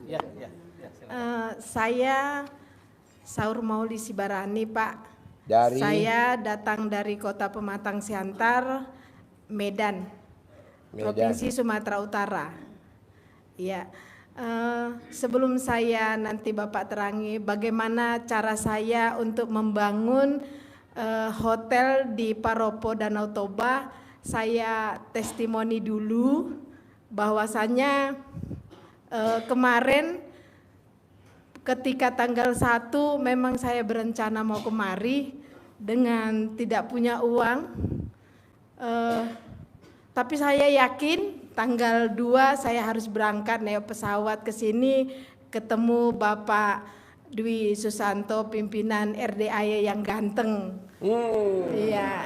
Ya, ya. Saya Saur Mauli Sibarani, Pak. Dari? Saya datang dari Kota Pematang Siantar, Medan. Provinsi Sumatera Utara. Ya, sebelum saya nanti Bapak terangi bagaimana cara saya untuk membangun hotel di Paropo Danau Toba, saya testimoni dulu bahwasannya kemarin ketika tanggal 1 memang saya berencana mau kemari dengan tidak punya uang, tapi saya yakin tanggal 2 saya harus berangkat naik pesawat ke sini ketemu Bapak Dwi Susanto, pimpinan RDAY yang ganteng. Iya.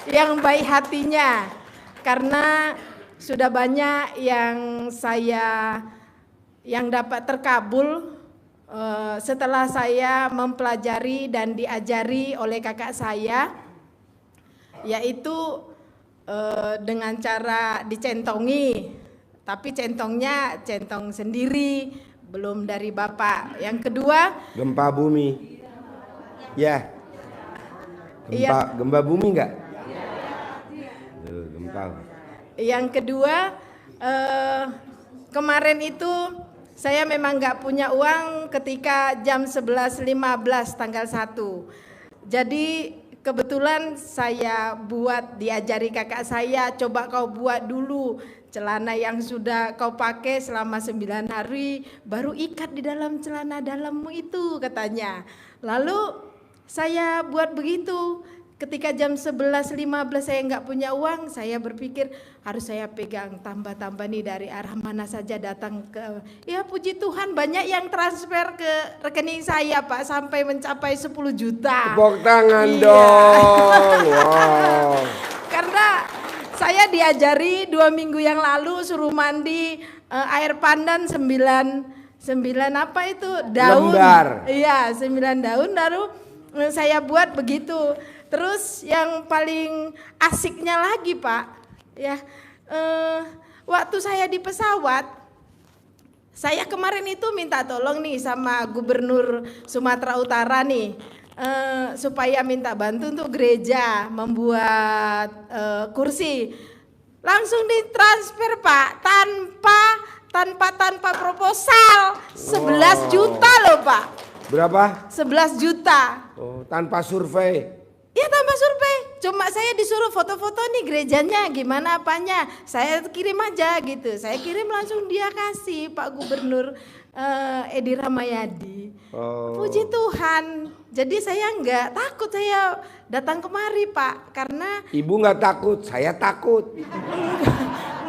Yang baik hatinya. Karena sudah banyak yang dapat terkabul setelah saya mempelajari dan diajari oleh kakak saya, yaitu dengan cara dicentongi, tapi centongnya centong sendiri, belum dari Bapak. Yang kedua, gempa bumi. Ya. Gempa bumi enggak? Gempa. Yang kedua, kemarin itu saya memang nggak punya uang ketika jam 11.15 tanggal 1. Jadi kebetulan saya diajari kakak saya, coba kau buat dulu celana yang sudah kau pakai selama 9 hari, baru ikat di dalam celana dalammu itu, katanya. Lalu saya buat begitu. Ketika jam 11.15 saya nggak punya uang, saya berpikir harus saya pegang tambah-tambah nih dari arah mana saja datang ke. Ya puji Tuhan banyak yang transfer ke rekening saya, Pak, sampai mencapai 10 juta. Tepuk tangan dong. Wow. Karena saya diajari 2 minggu yang lalu suruh mandi air pandan 9 apa itu daun. Lembar. Iya, 9 daun baru saya buat begitu. Terus yang paling asiknya lagi, Pak, ya, waktu saya di pesawat, saya kemarin itu minta tolong nih sama Gubernur Sumatera Utara nih, supaya minta bantu untuk gereja membuat kursi. Langsung ditransfer, Pak, tanpa proposal. 11 juta loh, Pak. Berapa? 11 juta. Oh, tanpa survei. Ya tanpa survei, cuma saya disuruh foto-foto nih gerejanya gimana apanya, saya kirim aja gitu, saya kirim langsung dia kasih Pak Gubernur Edi Ramayadi. Puji Tuhan, jadi saya nggak takut saya datang kemari, Pak, karena Ibu nggak takut, saya takut.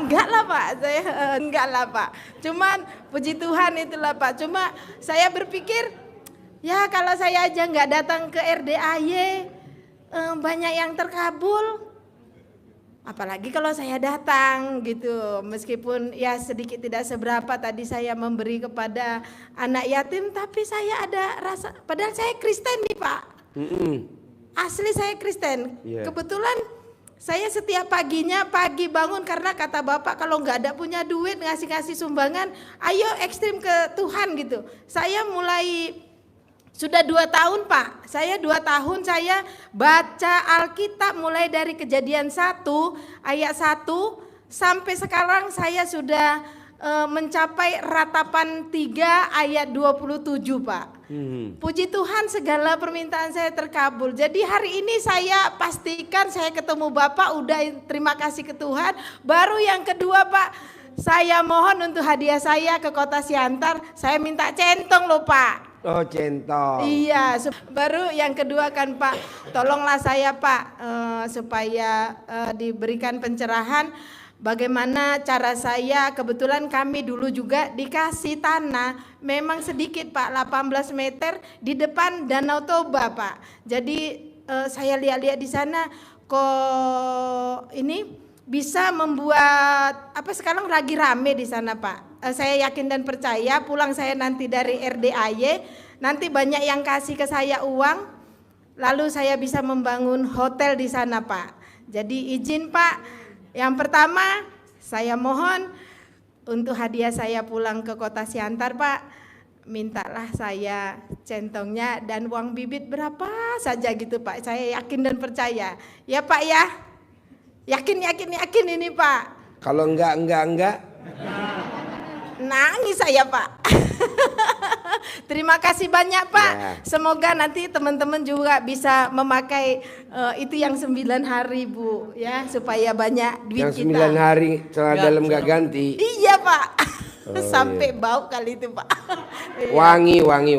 Enggak lah, Pak, saya enggak lah, Pak, cuman puji Tuhan itulah, Pak, cuma saya berpikir ya kalau saya aja nggak datang ke RDAY banyak yang terkabul, apalagi kalau saya datang gitu, meskipun ya sedikit tidak seberapa tadi saya memberi kepada anak yatim, tapi saya ada rasa, padahal saya Kristen nih, Pak. Asli saya Kristen. Kebetulan saya setiap pagi bangun karena kata Bapak kalau nggak ada punya duit ngasih sumbangan, ayo ekstrim ke Tuhan gitu. Saya mulai sudah 2 tahun, Pak. Saya 2 tahun saya baca Alkitab mulai dari Kejadian 1 ayat 1 sampai sekarang saya sudah mencapai ratapan 3 ayat 27, Pak. Puji Tuhan segala permintaan saya terkabul. Jadi hari ini saya pastikan saya ketemu Bapak udah terima kasih ke Tuhan. Baru yang kedua, Pak, saya mohon untuk hadiah saya ke Kota Siantar, saya minta centong loh, Pak. Oh, centong. Iya, baru yang kedua kan, Pak, tolonglah saya, Pak, supaya diberikan pencerahan bagaimana cara saya. Kebetulan kami dulu juga dikasih tanah, memang sedikit, Pak, 18 meter di depan Danau Toba, Pak. Jadi saya lihat-lihat di sana kok ini bisa membuat apa, sekarang lagi rame di sana, Pak. Saya yakin dan percaya pulang saya nanti dari RDAY, nanti banyak yang kasih ke saya uang, lalu saya bisa membangun hotel di sana, Pak. Jadi izin, Pak, yang pertama saya mohon untuk hadiah saya pulang ke kota Siantar, Pak, mintalah saya centongnya dan uang bibit berapa saja gitu, Pak. Saya yakin dan percaya. Ya, Pak ya. Yakin ini, Pak. Kalau enggak. Nangis saya, Pak. Terima kasih banyak, Pak. Ya. Semoga nanti teman-teman juga bisa memakai itu yang 9 hari, Bu, ya, supaya banyak duit Yang kita. 9 hari celana dalam gak ganti. Iya, Pak. Oh, Sampai iya. bau kali itu, Pak. Wangi. Oh, wangi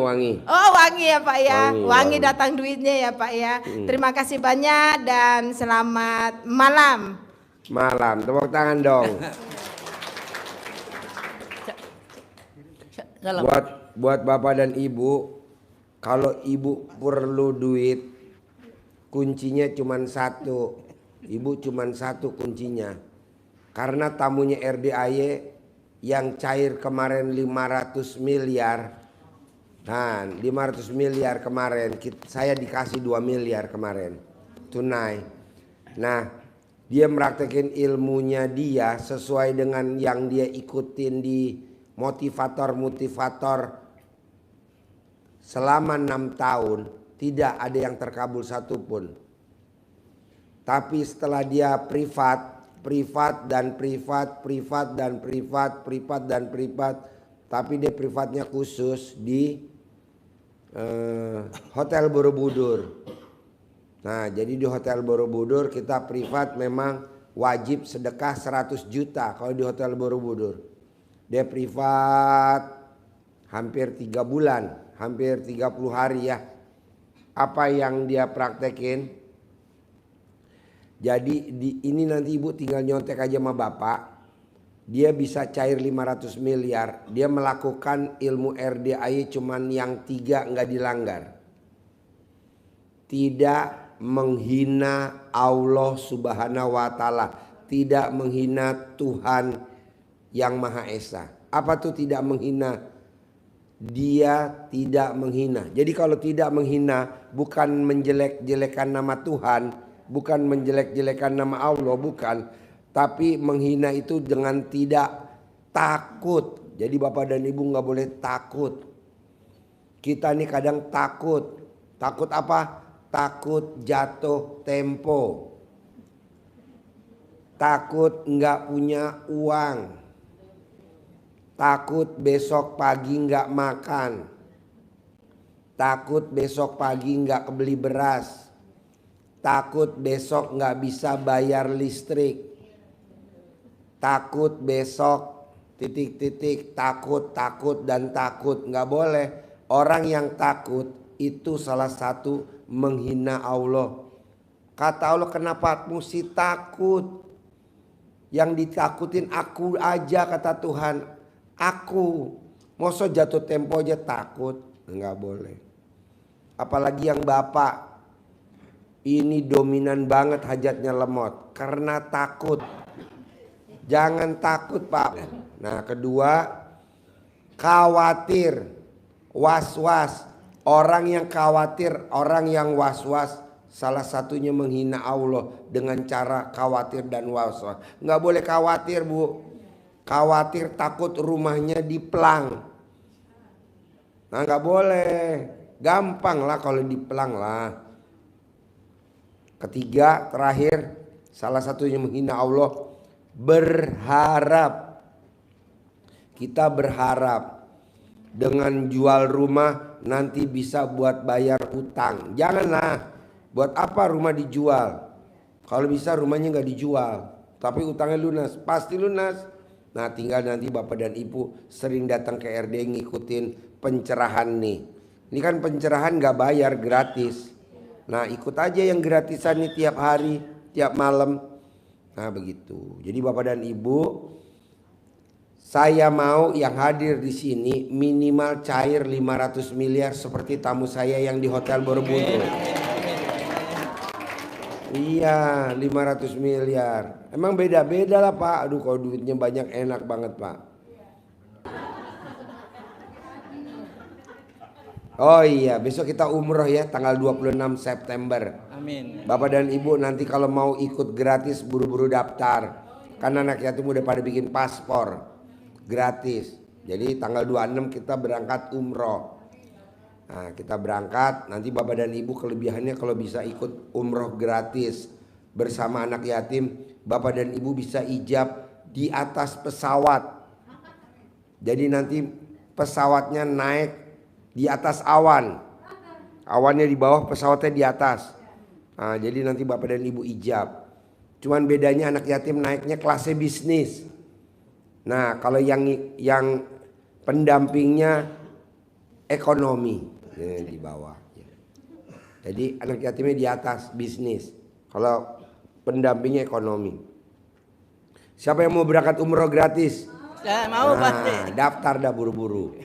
ya, Pak ya. Wangi wangi. datang duitnya ya, Pak ya. Terima kasih banyak dan selamat malam. Malam, tepuk tangan dong. Buat bapak dan ibu, kalau ibu perlu duit, kuncinya cuma satu. Ibu cuma satu kuncinya. Karena tamunya RDAY yang cair kemarin 500 miliar. Nah, 500 miliar kemarin, saya dikasih 2 miliar kemarin tunai. Nah, dia meraktekin ilmunya dia sesuai dengan yang dia ikutin di motivator selama 6 tahun. Tidak ada yang terkabul satupun. Tapi setelah dia privat, tapi dia privatnya khusus di Hotel Borobudur. Nah, jadi di Hotel Borobudur kita privat memang wajib sedekah 100 juta kalau di Hotel Borobudur. Dia privat hampir 3 bulan, hampir 30 hari ya. Apa yang dia praktekin? Jadi ini nanti ibu tinggal nyontek aja sama bapak. Dia bisa cair 500 miliar. Dia melakukan ilmu RDAY cuman yang 3 nggak dilanggar. Tidak menghina Allah Subhanahu wa Ta'ala. Tidak menghina Tuhan yang Maha Esa. Apa tuh tidak menghina? Dia tidak menghina. Jadi kalau tidak menghina bukan menjelek-jelekan nama Tuhan, bukan menjelek-jelekan nama Allah, bukan. Tapi menghina itu dengan tidak takut. Jadi bapak dan ibu nggak boleh takut. Kita nih kadang takut. Takut apa? Takut jatuh tempo. Takut nggak punya uang. Takut besok pagi nggak makan. Takut besok pagi nggak kebeli beras. Takut besok nggak bisa bayar listrik. Takut besok takut dan takut. Nggak boleh. Orang yang takut itu salah satu menghina Allah. Kata Allah, kenapa mesti takut? Yang ditakutin aku aja, kata Tuhan. Aku. Masa jatuh tempo aja takut? Nggak boleh. Apalagi yang bapak. Ini dominan banget hajatnya lemot. Karena takut. Jangan takut, Pak. Nah, kedua, khawatir, was-was. Orang yang khawatir, orang yang was-was, salah satunya menghina Allah dengan cara khawatir dan was-was. Nggak boleh khawatir, Bu. Khawatir takut rumahnya diplang. Nah, nggak boleh. Gampang lah kalau diplang lah. Ketiga, terakhir, salah satunya menghina Allah. Berharap. Kita berharap dengan jual rumah nanti bisa buat bayar utang. Janganlah. Buat apa rumah dijual? Kalau bisa rumahnya nggak dijual, tapi utangnya lunas. Pasti lunas. Nah, tinggal nanti bapak dan ibu sering datang ke RD ngikutin pencerahan nih. Ini kan pencerahan nggak bayar, gratis. Nah, ikut aja yang gratisan nih tiap hari, tiap malam. Nah, begitu. Jadi bapak dan ibu, saya mau yang hadir di sini minimal cair 500 miliar seperti tamu saya yang di Hotel Borobudur. Iya, 500 miliar. Emang beda-beda lah, Pak. Aduh, kalau duitnya banyak enak banget, Pak. Oh iya, besok kita umroh ya tanggal 26 September. Amin. Bapak dan Ibu nanti kalau mau ikut gratis buru-buru daftar. Karena anak yatim udah pada bikin paspor. gratis. Jadi tanggal 26 kita berangkat umroh. Nah, kita berangkat, nanti Bapak dan Ibu kelebihannya kalau bisa ikut umroh gratis bersama anak yatim, Bapak dan Ibu bisa ijab di atas pesawat. Jadi nanti pesawatnya naik di atas awan. Awannya di bawah, pesawatnya di atas. Nah, jadi nanti Bapak dan Ibu ijab. Cuman bedanya anak yatim naiknya kelasnya bisnis. Nah, kalau yang pendampingnya ekonomi di bawah. Jadi anak yatimnya di atas bisnis. Kalau pendampingnya ekonomi. Siapa yang mau berangkat umroh gratis? Ya, mau pasti. Daftar dah buru-buru.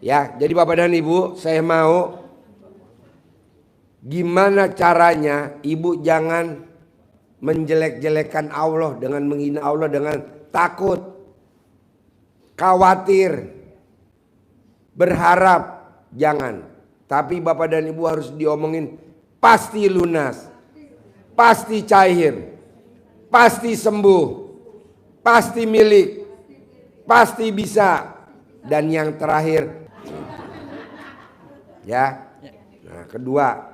Ya, jadi Bapak dan Ibu, saya mau gimana caranya Ibu jangan menjelek-jelekan Allah dengan menghina Allah dengan takut, khawatir, berharap. Jangan. Tapi Bapak dan Ibu harus diomongin pasti lunas, pasti cair, pasti sembuh, pasti milik, pasti bisa. Dan yang terakhir, ya. Nah, kedua,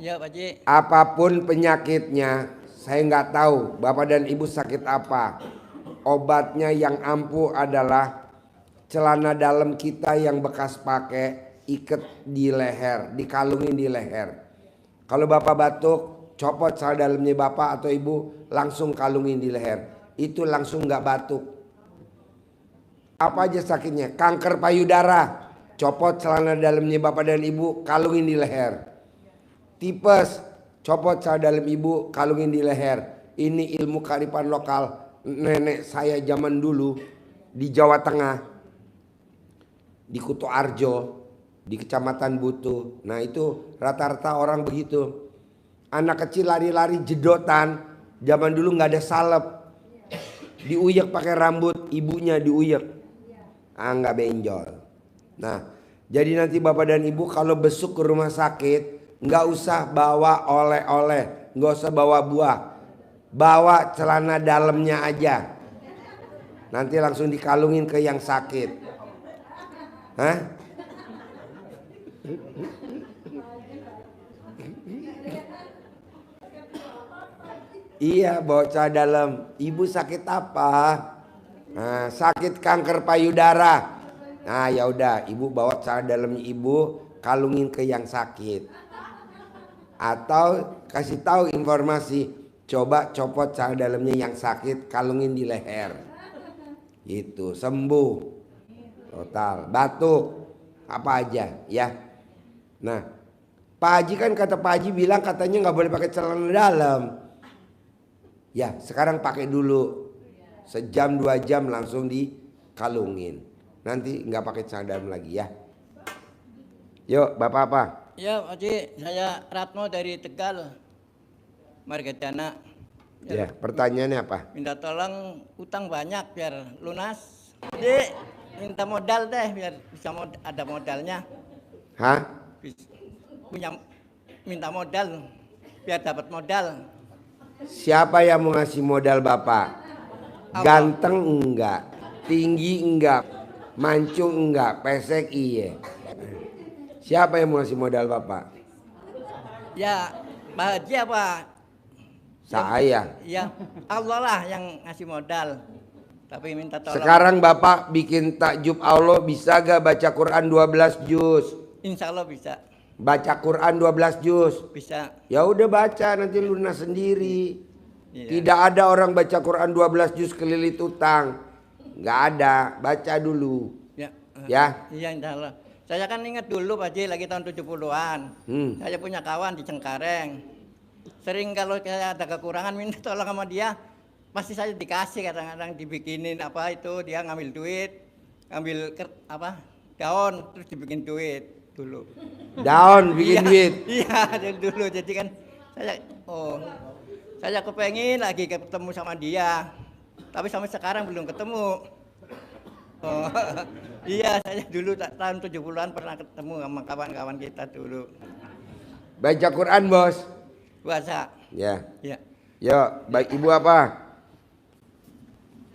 Ya, Pak Haji. apapun penyakitnya, saya nggak tahu Bapak dan Ibu sakit apa. Obatnya yang ampuh adalah celana dalam kita yang bekas pakai, ikat di leher, dikalungin di leher. Kalau Bapak batuk, copot celana dalamnya Bapak atau Ibu, langsung kalungin di leher. Itu langsung nggak batuk. Apa aja sakitnya? Kanker payudara, copot celana dalamnya Bapak dan Ibu, kalungin di leher. Tipes, copot celana dalam Ibu, kalungin di leher. Ini ilmu kearifan lokal nenek saya zaman dulu di Jawa Tengah, di Kuto Arjo, di Kecamatan Butuh. Nah, itu rata-rata orang begitu. Anak kecil lari-lari jedotan, zaman dulu nggak ada salep, diuyek pakai rambut, ibunya diuyek, nggak benjol. Nah, jadi nanti Bapak dan Ibu kalau besuk ke rumah sakit, nggak usah bawa oleh-oleh, nggak usah bawa buah, bawa celana dalamnya aja. Nanti langsung dikalungin ke yang sakit. Hah? Iya, bawa celana dalam. Ibu sakit apa? Nah, sakit kanker payudara. Nah, ya udah, Ibu bawa celana dalamnya Ibu, kalungin ke yang sakit. Atau kasih tahu informasi, coba copot celana dalamnya yang sakit, kalungin di leher. Itu sembuh. Total, batuk, apa aja ya. Nah, Pak Haji kan kata Pak Haji bilang katanya nggak boleh pakai celana dalam. Ya, sekarang pakai dulu. Sejam 2 jam langsung dikalungin. Nanti nggak pakai celana dalam lagi ya. Yuk, Bapak apa? Ya, Pak Haji, saya Ratno dari Tegal, Margadana. Ya, pertanyaannya apa? Minta tolong utang banyak biar lunas. Jadi minta modal deh biar bisa ada modalnya. Hah? Minta modal biar dapat modal. Siapa yang mau ngasih modal Bapak? Apa? Ganteng enggak, tinggi enggak, mancung enggak, pesek iya. Siapa yang mau ngasih modal Bapak? Ya, Pak Haji apa? Saya. Ya, Allah lah yang ngasih modal. Tapi minta tolong. Sekarang Bapak bikin takjub Allah, bisa gak baca Quran 12 juz? Insya Allah bisa. Baca Quran 12 juz. Bisa. Ya udah baca, nanti lunas sendiri. Iya. Tidak ada orang baca Quran 12 juz kelilit utang. Nggak ada, baca dulu. Ya. Ya. Iya, insya Allah. Saya kan ingat dulu Pak Haji lagi tahun 70-an. Saya punya kawan di Cengkareng. Sering kalau saya ada kekurangan minta tolong sama dia, pasti saya dikasih, kadang-kadang dibikinin apa itu, dia ngambil duit, ngambil daun terus dibikin duit dulu. Daun bikin Iya, duit. Iya, dari dulu. Jadi kan saya kepengen lagi ketemu sama dia. Tapi sampai sekarang belum ketemu. Oh, iya, saya dulu tahun 70-an pernah ketemu sama kawan-kawan kita dulu. Baca Quran, Bos. Puasa. Ya. Ya. Yuk, baik Ibu apa?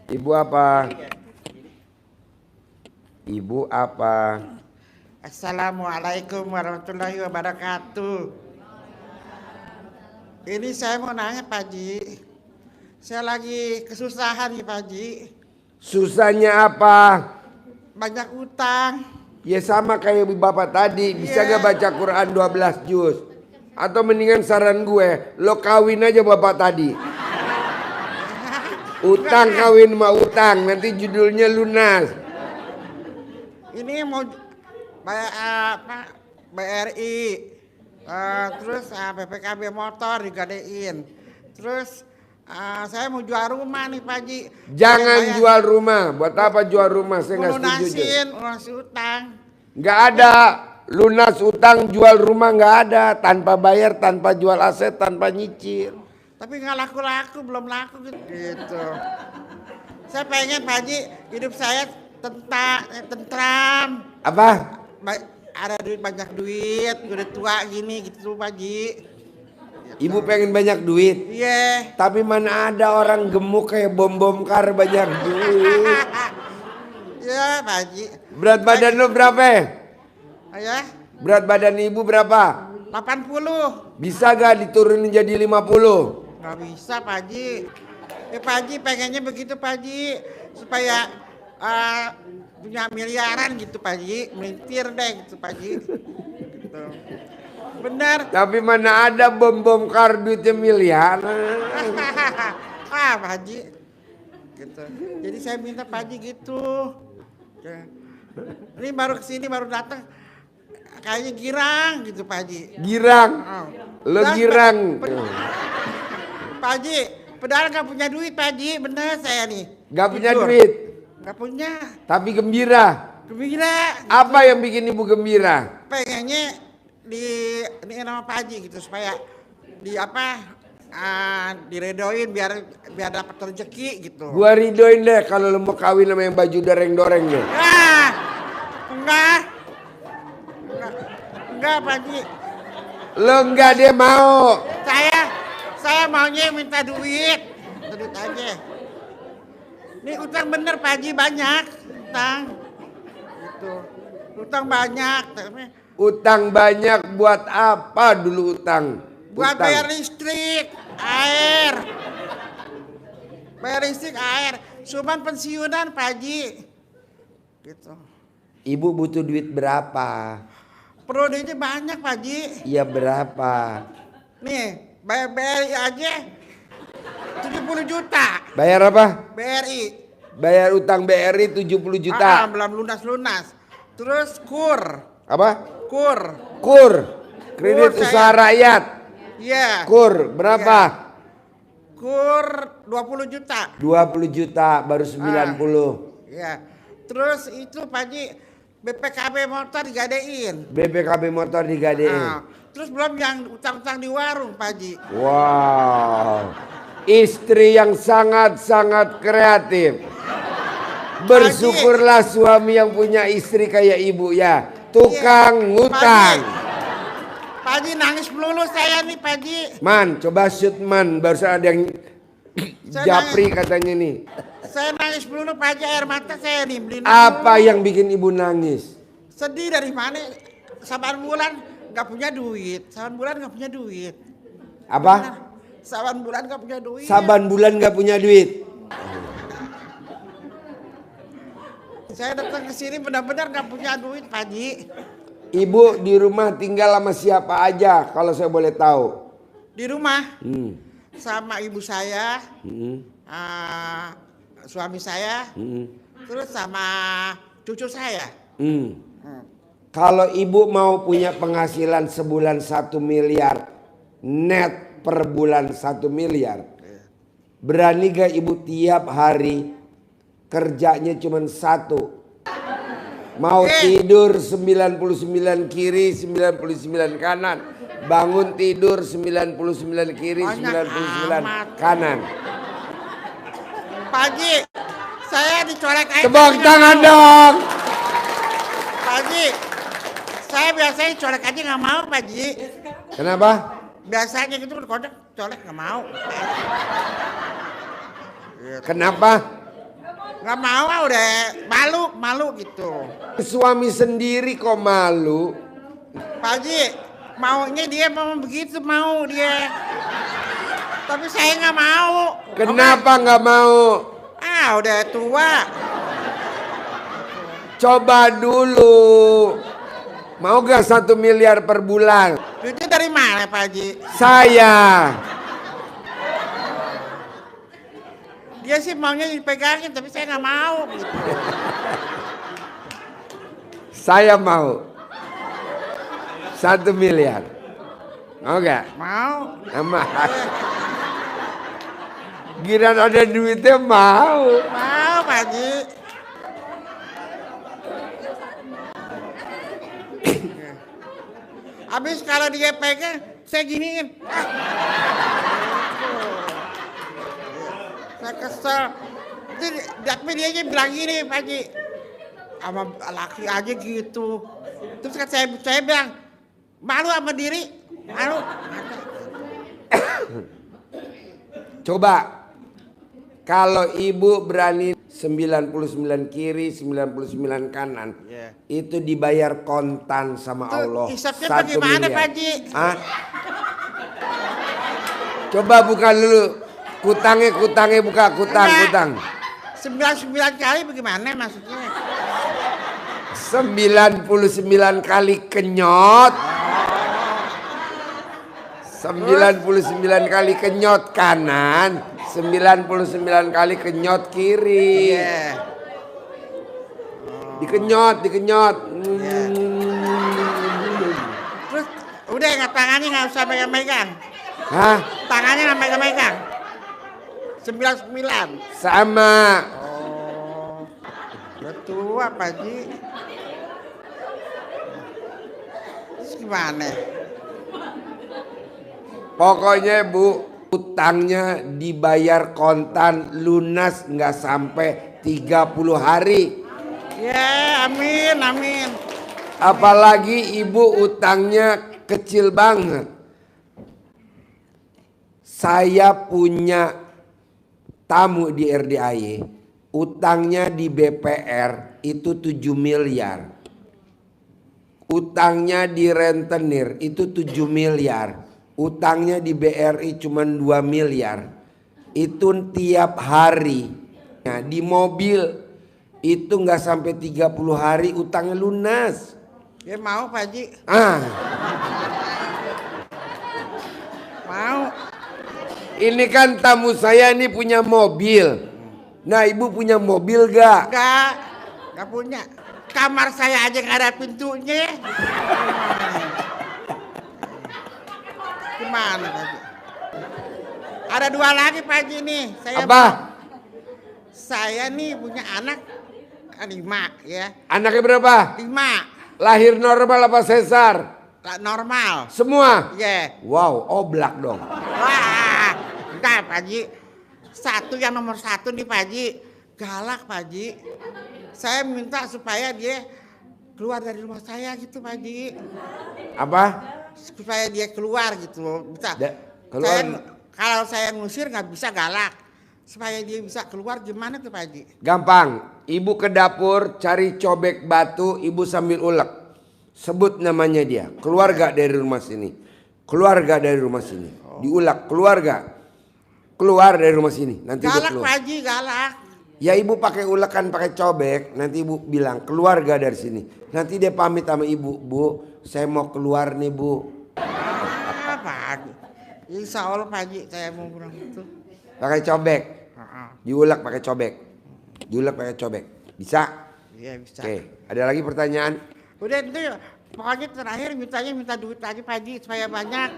Ibu apa? Ibu apa? Assalamualaikum warahmatullahi wabarakatuh. Ini saya mau nanya Pak Haji. Saya lagi kesusahan nih Pak Haji. Susahnya apa? Banyak utang. Ya sama kayak Bapak tadi. Bisa Iya. gak baca Quran 12 juz? Atau mendingan saran gue, lo kawin aja Bapak tadi. Utang kawin sama utang, nanti judulnya lunas. Ini mau bayar apa? BRI. Terus BPKB motor digadein. Terus saya mau jual rumah nih Pak Haji. Jangan Bayar- jual rumah. Buat apa jual rumah? Saya nggak setuju. lunasin utang. Nggak ada lunas utang jual rumah, nggak ada. Tanpa bayar, tanpa jual aset, tanpa nyicil. Tapi nggak laku-laku, belum laku gitu. Saya pengen Pak Haji hidup saya tentram. Apa? Ada duit, banyak duit, udah tua gini gitu Pak Haji. Ibu pengen banyak duit. Iya. Tapi mana ada orang gemuk kayak bom kar banyak duit. Iya Pak Haji. Berat badan lo berapa? Ya, Berat badan ibu berapa? 80. Bisa gak diturunin jadi 50? Nggak bisa Pak Haji. Pak Haji pengennya begitu Pak Haji. Supaya punya miliaran gitu Pak Haji. Melintir deh gitu Pak Haji. Gitu. Bener. Tapi mana ada bom kar duitnya miliaran. Pak Haji. Gitu. Jadi saya minta Pak Haji gitu. Ya. Ini baru kesini, baru datang. Kayaknya girang gitu Pak Haji. Girang. Oh. Lo Dan girang. Pak Haji, padahal nggak punya duit Pak Haji, bener saya nih. Gak punya Jujur. duit. Nggak punya. Tapi gembira. Gembira. Apa yang bikin ibu gembira? Pengennya ini nama Pak Haji gitu supaya di apa diredoin biar dapat rezeki gitu. Gua ridoin deh kalau lo mau kawin sama yang baju doreng-doreng deh. Enggak Pak Haji. Lo enggak, dia mau. Saya maunya minta duit. Duit aja. Ini utang bener Pak Haji, banyak utang. Gitu. Utang banyak. Utang banyak buat apa dulu utang? Buat Utang. bayar listrik, air. Bayar listrik, air. Cuman pensiunan Pak Haji. Gitu. Ibu butuh duit berapa? Perlu duitnya banyak Pak Haji. Iya berapa? Nih, bayar BRI aja 70 juta. Bayar apa? BRI. Bayar utang BRI 70 juta. Belum lunas. Terus KUR. Apa? KUR. KUR. Kredit KUR usaha saya. rakyat. Iya. KUR berapa? KUR 20 juta. 20 juta baru 90. Iya. Terus itu Pak Haji, BPKB motor digadein. BPKB motor digadein. Terus belum yang utang-utang di warung Pak Haji. Wow. Istri yang sangat-sangat kreatif. Bersyukurlah suami yang punya istri kayak ibu ya. Tukang ngutang. Pak Haji nangis melulu saya nih Pak Haji. Man, coba shoot man. Barusan ada yang japri katanya nih. Saya nangis melulu Pak Haji, air mata saya nih. Beliin Apa dulu. yang bikin ibu nangis? Sedih dari mana? Saban bulan nggak punya duit. Apa? Saban bulan nggak punya duit. Saban bulan gak punya duit. Saya datang ke sini benar-benar nggak punya duit Pak Haji. Ibu di rumah tinggal sama siapa aja kalau saya boleh tahu? Di rumah sama ibu saya, suami saya, terus sama cucu saya. Kalau ibu mau punya penghasilan sebulan 1 miliar net per bulan 1 miliar, berani gak ibu tiap hari kerjanya cuma satu? Mau tidur 99 kiri 99 kanan, bangun tidur 99 kiri Banyak 99 amat. kanan. Pak Haji, saya dicolek air. Tepuk tangan dong. Pak Haji, saya biasanya colek aja nggak mau Pak Haji. Kenapa? Biasanya gitu colek nggak mau. Kenapa? Nggak mau udah malu gitu. Suami sendiri kok malu. Pak Haji, maunya dia mau begitu mau dia. Tapi saya nggak mau. Kenapa nggak mau? Udah tua. Coba dulu. Mau gak 1 miliar per bulan? Duitnya dari mana Pak Haji? Saya. Dia sih maunya dipegangin tapi saya nggak mau gitu. Saya mau 1 miliar. Mau gak? Mau. Sama. Giran ada duitnya mau. Mau Pak Haji. Habis kalau dia pegang, saya giniin. Saya kesel. Tapi dia aja bilang gini Pak Haji. Sama laki aja gitu. Terus kan saya bilang, malu sama diri? Malu. Coba. Kalau ibu berani 99 kiri, 99 kanan. Yeah. Itu dibayar kontan sama Tuh, Allah. hisapnya 1 bagaimana, miliar. Pak Haji? Hah? Coba buka dulu. Kutangnya buka, kutang. 99 kali bagaimana maksudnya? 99 kali kenyot. 99 kali kenyot kanan, 99 kali kenyot kiri. Iya. Dikenyot. Terus udah nggak tangannya nggak usah megang-megang. Hah? Tangannya nggak megang-megang. 99. Sama. Udah tua Pak Haji. Terus gimana? Pokoknya Bu, utangnya dibayar kontan lunas nggak sampai 30 hari. Ya, amin. Apalagi ibu utangnya kecil banget. Saya punya tamu di RDAY, utangnya di BPR itu 7 miliar. Utangnya di rentenir itu 7 miliar. Utangnya di BRI cuma 2 miliar. Itu tiap hari. Nah, di mobil itu nggak sampai 30 hari utangnya lunas. Ya mau Pak Haji. Mau. Ini kan tamu saya ini punya mobil. Nah, ibu punya mobil gak? Nggak punya. Kamar saya aja nggak ada pintunya. Gimana Pak Haji? Ada 2 lagi Pak Haji nih. Saya nih punya anak 5 ya. Anaknya berapa? 5. Lahir normal apa sesar? Normal. Semua? Iya. Wow, oblak dong. Wah, enggak Pak Haji. Yang nomor 1 nih Pak Haji. Galak Pak Haji. Saya minta supaya dia keluar dari rumah saya gitu Pak Haji. Apa? Supaya dia keluar gitu. Bisa. Keluar. Kalau saya ngusir nggak bisa galak. Supaya dia bisa keluar gimana tuh Pak Haji? Gampang. Ibu ke dapur cari cobek batu, ibu sambil ulek. Sebut namanya dia. Keluar gak dari rumah sini? Keluar gak dari rumah sini? Diulek. Keluar gak? Keluar dari rumah sini. Nanti Galak keluar. Pak Haji, galak. Ya ibu pakai ulekan, pakai cobek. Nanti ibu bilang keluar gak dari sini? Nanti dia pamit sama ibu. Bu, saya mau keluar nih Bu. Pak Haji. Insya Allah Pak Haji saya mau pulang itu. Pakai cobek. Diulek pakai cobek. Diulek pakai cobek. Bisa? Iya bisa. Oke. Ada lagi pertanyaan? Udah itu pokoknya terakhir minta duit aja Pak Haji supaya banyak.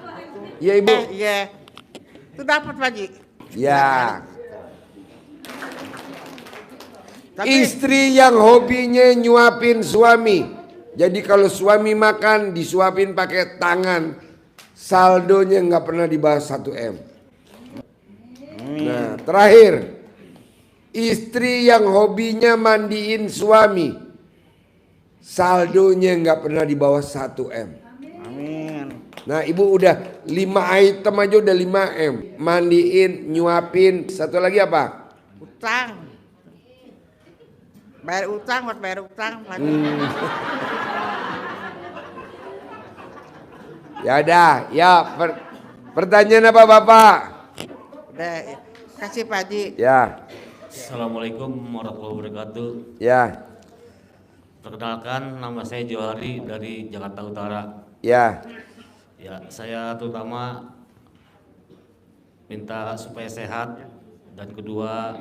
Iya ibu. Iya. Itu dapat Pak Haji. Ya. Tapi, Istri yang hobinya nyuapin suami. Jadi kalau suami makan disuapin pakai tangan. Saldonya nggak pernah di bawah 1 M. Nah terakhir. Istri yang hobinya mandiin suami. Saldonya nggak pernah di bawah 1 M. amin. Nah ibu udah 5 item aja udah 5 M. Mandiin, nyuapin. Satu lagi apa? Utang. Bayar utang buat bayar utang Pak Haji. Ya udah, ya pertanyaan apa Bapak? Udah, kasih Pak Haji. Ya, Assalamualaikum warahmatullahi wabarakatuh. ya, Perkenalkan, nama saya Johari dari Jakarta Utara. ya. Ya, saya terutama minta supaya sehat, dan kedua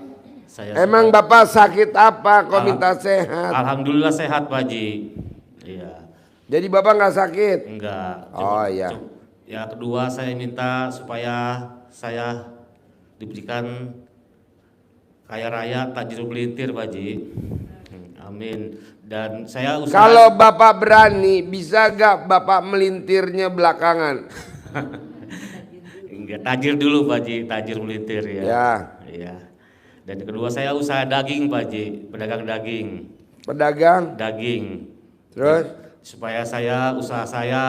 saya Emang suka- Bapak sakit apa kok minta sehat? Alhamdulillah sehat Pak Haji. Iya, Jadi Bapak nggak sakit? enggak. Oh, iya. Ya, kedua saya minta supaya saya diberikan kaya raya tajir melintir Pak Haji. Amin. Dan saya usaha. Kalau Bapak berani, bisa gak Bapak melintirnya belakangan? Enggak, tajir dulu Pak Haji, tajir melintir ya. Ya. Iya. Dan kedua saya usaha daging Pak Haji, pedagang daging. Pedagang, Daging. terus? Supaya usaha saya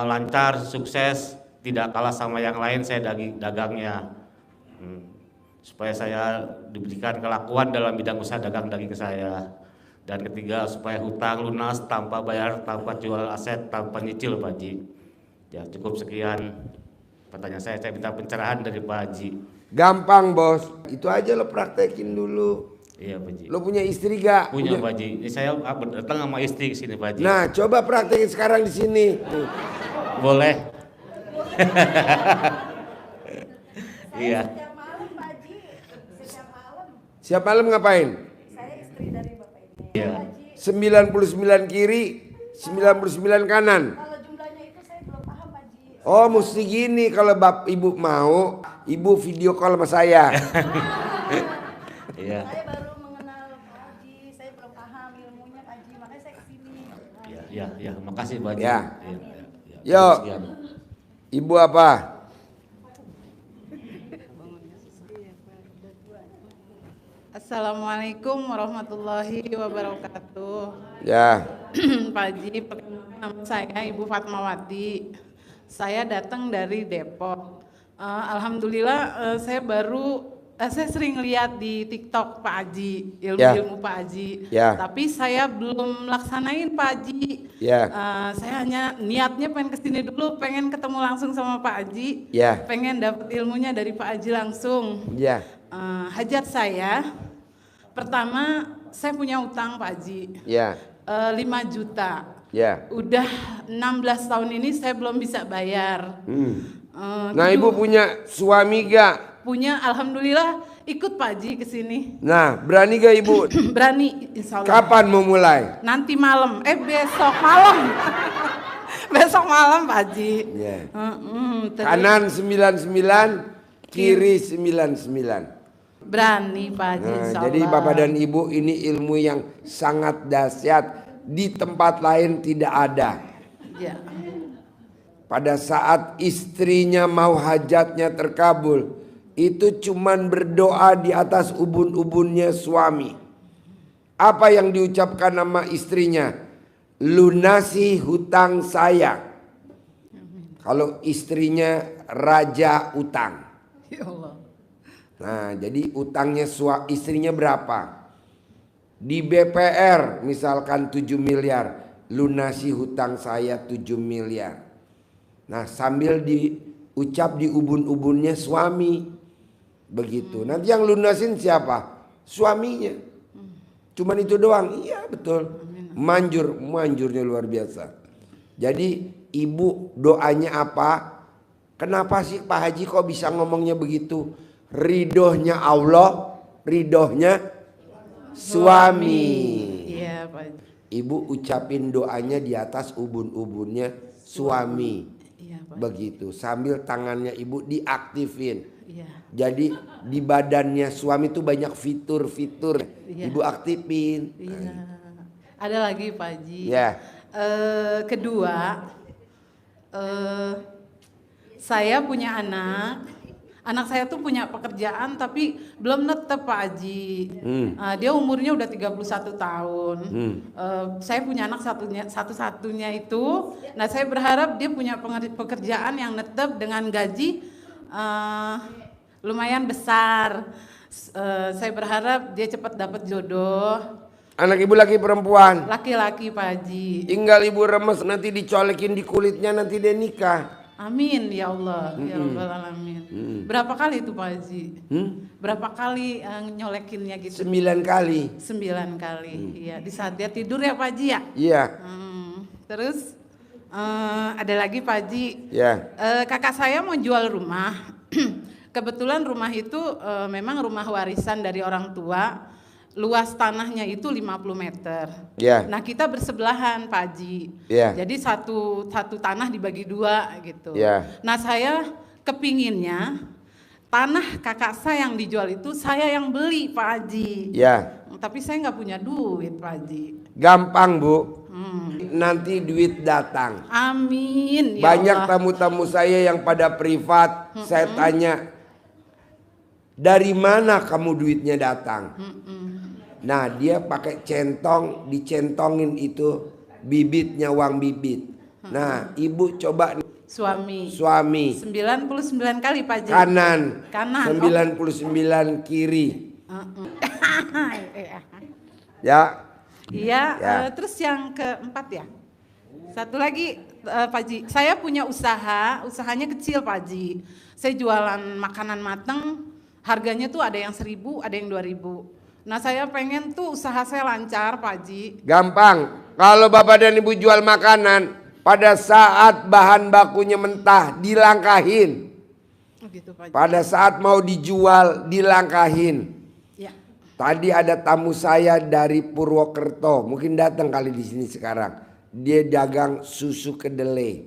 lancar, sukses, tidak kalah sama yang lain, saya dagangnya. Supaya saya diberikan kelakuan dalam bidang usaha dagang daging saya. Dan ketiga, supaya hutang lunas tanpa bayar, tanpa jual aset, tanpa nyicil Pak Haji. Ya, cukup sekian pertanyaan saya minta pencerahan dari Pak Haji. Gampang bos, itu aja lo praktekin dulu. Iya Pak Haji. Lo punya istri gak? Punya Pak Haji. Ini saya datang sama istri ke sini Pak Haji. Nah, coba praktekin sekarang di sini. Boleh. Iya. Setiap malam Pak Haji, setiap malam Siap malam ngapain? saya istri dari Bapak ini. Iya. Pak Haji, 99 kiri, 99 kanan. kalau jumlahnya itu saya belum paham Pak Haji. Oh mesti gini, kalau ibu mau, ibu video call sama saya. Iya. Saya baru mengenal Pak Haji, saya belum paham ilmunya Pak Haji, makanya saya kesini. Ya, makasih Pak Haji. Ya. Ya. Yuk. Sekian. Ibu apa? Assalamualaikum warahmatullahi wabarakatuh. Ya, Pak Haji, nama saya Ibu Fatmawati. Saya datang dari Depok. Alhamdulillah saya sering lihat di TikTok Pak Haji, ilmu-ilmu Pak Haji. Ya. Tapi saya belum laksanain Pak Haji. Ya. Saya hanya niatnya pengen kesini dulu, pengen ketemu langsung sama Pak Haji. Ya. Pengen dapat ilmunya dari Pak Haji langsung. ya, Hajat saya, pertama saya punya utang Pak Haji, ya, 5 juta. ya. Udah 16 tahun ini saya belum bisa bayar. Nah ibu punya suami gak? Punya, alhamdulillah ikut Pak Haji ke sini. Nah berani gak ibu? Berani, insya Allah. Kapan mau mulai? Nanti malam, besok malam. Besok malam Pak Haji. Ya. Terus Kanan 99, kiri 99. berani Pak Haji, Nah, insya jadi Allah. Bapak dan Ibu ini ilmu yang sangat dahsyat, di tempat lain tidak ada. Ya. Pada saat istrinya mau hajatnya terkabul, itu cuman berdoa di atas ubun-ubunnya suami. Apa yang diucapkan nama istrinya? Lunasi hutang saya. Kalau istrinya raja utang. Ya Allah. Nah, jadi utangnya istrinya berapa? Di BPR misalkan 7 miliar, lunasi hutang saya 7 miliar. Nah, sambil diucap di ubun-ubunnya suami. Begitu. Nanti yang lunasin siapa? Suaminya. Cuman itu doang. Iya, betul. Manjurnya luar biasa. Jadi, ibu doanya apa? Kenapa sih Pak Haji kok bisa ngomongnya begitu? Ridhonya Allah, ridhonya suami. Iya Pak Haji. Ibu ucapin doanya di atas ubun-ubunnya suami. Iya Pak. Begitu, sambil tangannya ibu diaktifin. Iya. Jadi di badannya suami itu banyak fitur-fitur. Iya. Ibu aktifin. Iya. Ada lagi Pak Haji. Ya. Kedua, saya punya anak. Anak saya tuh punya pekerjaan tapi belum netep Pak Haji. Dia umurnya udah 31 tahun. Saya punya anak satu-satunya itu. Nah saya berharap dia punya pekerjaan yang netep dengan gaji lumayan besar. Saya berharap dia cepat dapat jodoh. Anak ibu laki perempuan? Laki-laki Pak Haji. Tinggal ibu remes nanti dicolekin di kulitnya nanti dia nikah. Amin ya Allah, ya Rabbal Alamin. Berapa kali itu Pak Haji? Berapa kali nyolekinnya gitu? 9 kali. 9 kali, iya. Di saat dia tidur ya Pak Haji ya? Iya. Terus ada lagi Pak Haji. Ya. Kakak saya mau jual rumah. Kebetulan rumah itu memang rumah warisan dari orang tua. Luas tanahnya itu 50 meter. Ya. Nah kita bersebelahan Pak Haji. Ya. Jadi satu tanah dibagi 2 gitu. Ya. Nah saya kepinginnya tanah kakak saya yang dijual itu saya yang beli Pak Haji. Ya. Tapi saya nggak punya duit Pak Haji. Gampang Bu. Nanti duit datang. Amin. Ya Banyak Allah. tamu-tamu saya yang pada privat, saya tanya, dari mana kamu duitnya datang? Nah dia pakai centong, dicentongin itu bibitnya uang bibit. Nah ibu coba Suami. 99 kali Pak Haji. kanan, Kanan. 99 kiri. Ya. Iya. Ya. Terus yang keempat ya. Satu lagi Pak Haji. Saya punya usaha. Usahanya kecil Pak Haji. Saya jualan makanan mateng. Harganya tuh ada yang 1.000, ada yang 2.000. Nah saya pengen tuh usaha saya lancar Pak Haji. Gampang. Kalau bapak dan ibu jual makanan, pada saat bahan bakunya mentah dilangkahin. Gitu Pak Haji. Pada saat mau dijual dilangkahin. Ya. Tadi ada tamu saya dari Purwokerto, mungkin datang kali di sini sekarang. Dia dagang susu kedelai.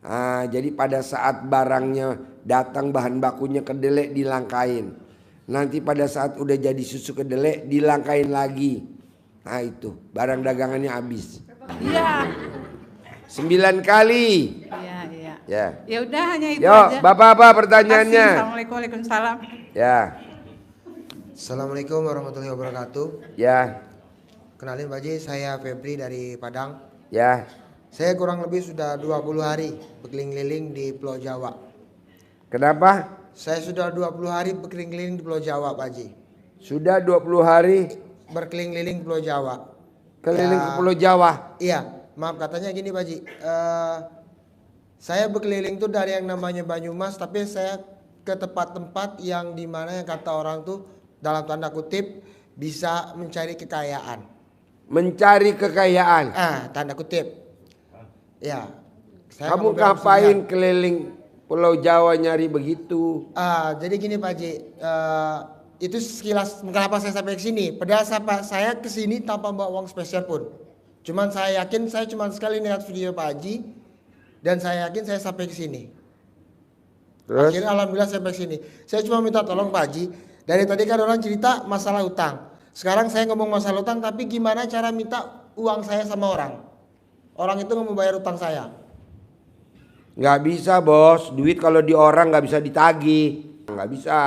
Nah, jadi pada saat barangnya datang bahan bakunya kedelai dilangkain. Nanti pada saat udah jadi susu kedelai dilangkain lagi. Nah itu barang dagangannya habis. Iya. 9 kali. Iya, iya. Ya. Ya udah hanya itu Yo, aja. Bapak apa Terima kasih. pertanyaannya? Assalamualaikum, waalaikumsalam. Ya. Assalamualaikum warahmatullahi wabarakatuh. Ya. Kenalin Pak Haji, saya Febri dari Padang. Ya. Saya kurang lebih sudah 20 hari berkeliling-keliling di Pulau Jawa. Kenapa? Saya sudah 20 hari berkeliling-keliling di Pulau Jawa Pak Haji. Sudah 20 hari Berkeliling-keliling Pulau Jawa. keliling Ya. ke Pulau Jawa. Iya, maaf katanya gini Pak Haji. Saya berkeliling tuh dari yang namanya Banyumas, tapi saya ke tempat-tempat yang dimana yang kata orang tuh dalam tanda kutip bisa mencari kekayaan. Mencari kekayaan. Tanda kutip. Ya. Saya Kamu mau bilang ngapain sekian. keliling Pulau Jawa nyari begitu? Jadi gini Pak Haji, itu sekilas kenapa saya sampai ke sini. Padahal saya ke sini tanpa bawa uang spesial pun. Cuman saya yakin saya cuma sekali lihat video Pak Haji dan saya yakin saya sampai ke sini. Terus? Akhirnya alhamdulillah saya sampai ke sini. Saya cuma minta tolong Pak Haji. Dari tadi kan orang cerita masalah utang. Sekarang saya ngomong masalah utang, tapi gimana cara minta uang saya sama orang? Orang itu nggak mau bayar utang saya. Nggak bisa bos, duit kalau di orang nggak bisa ditagih. Nggak bisa.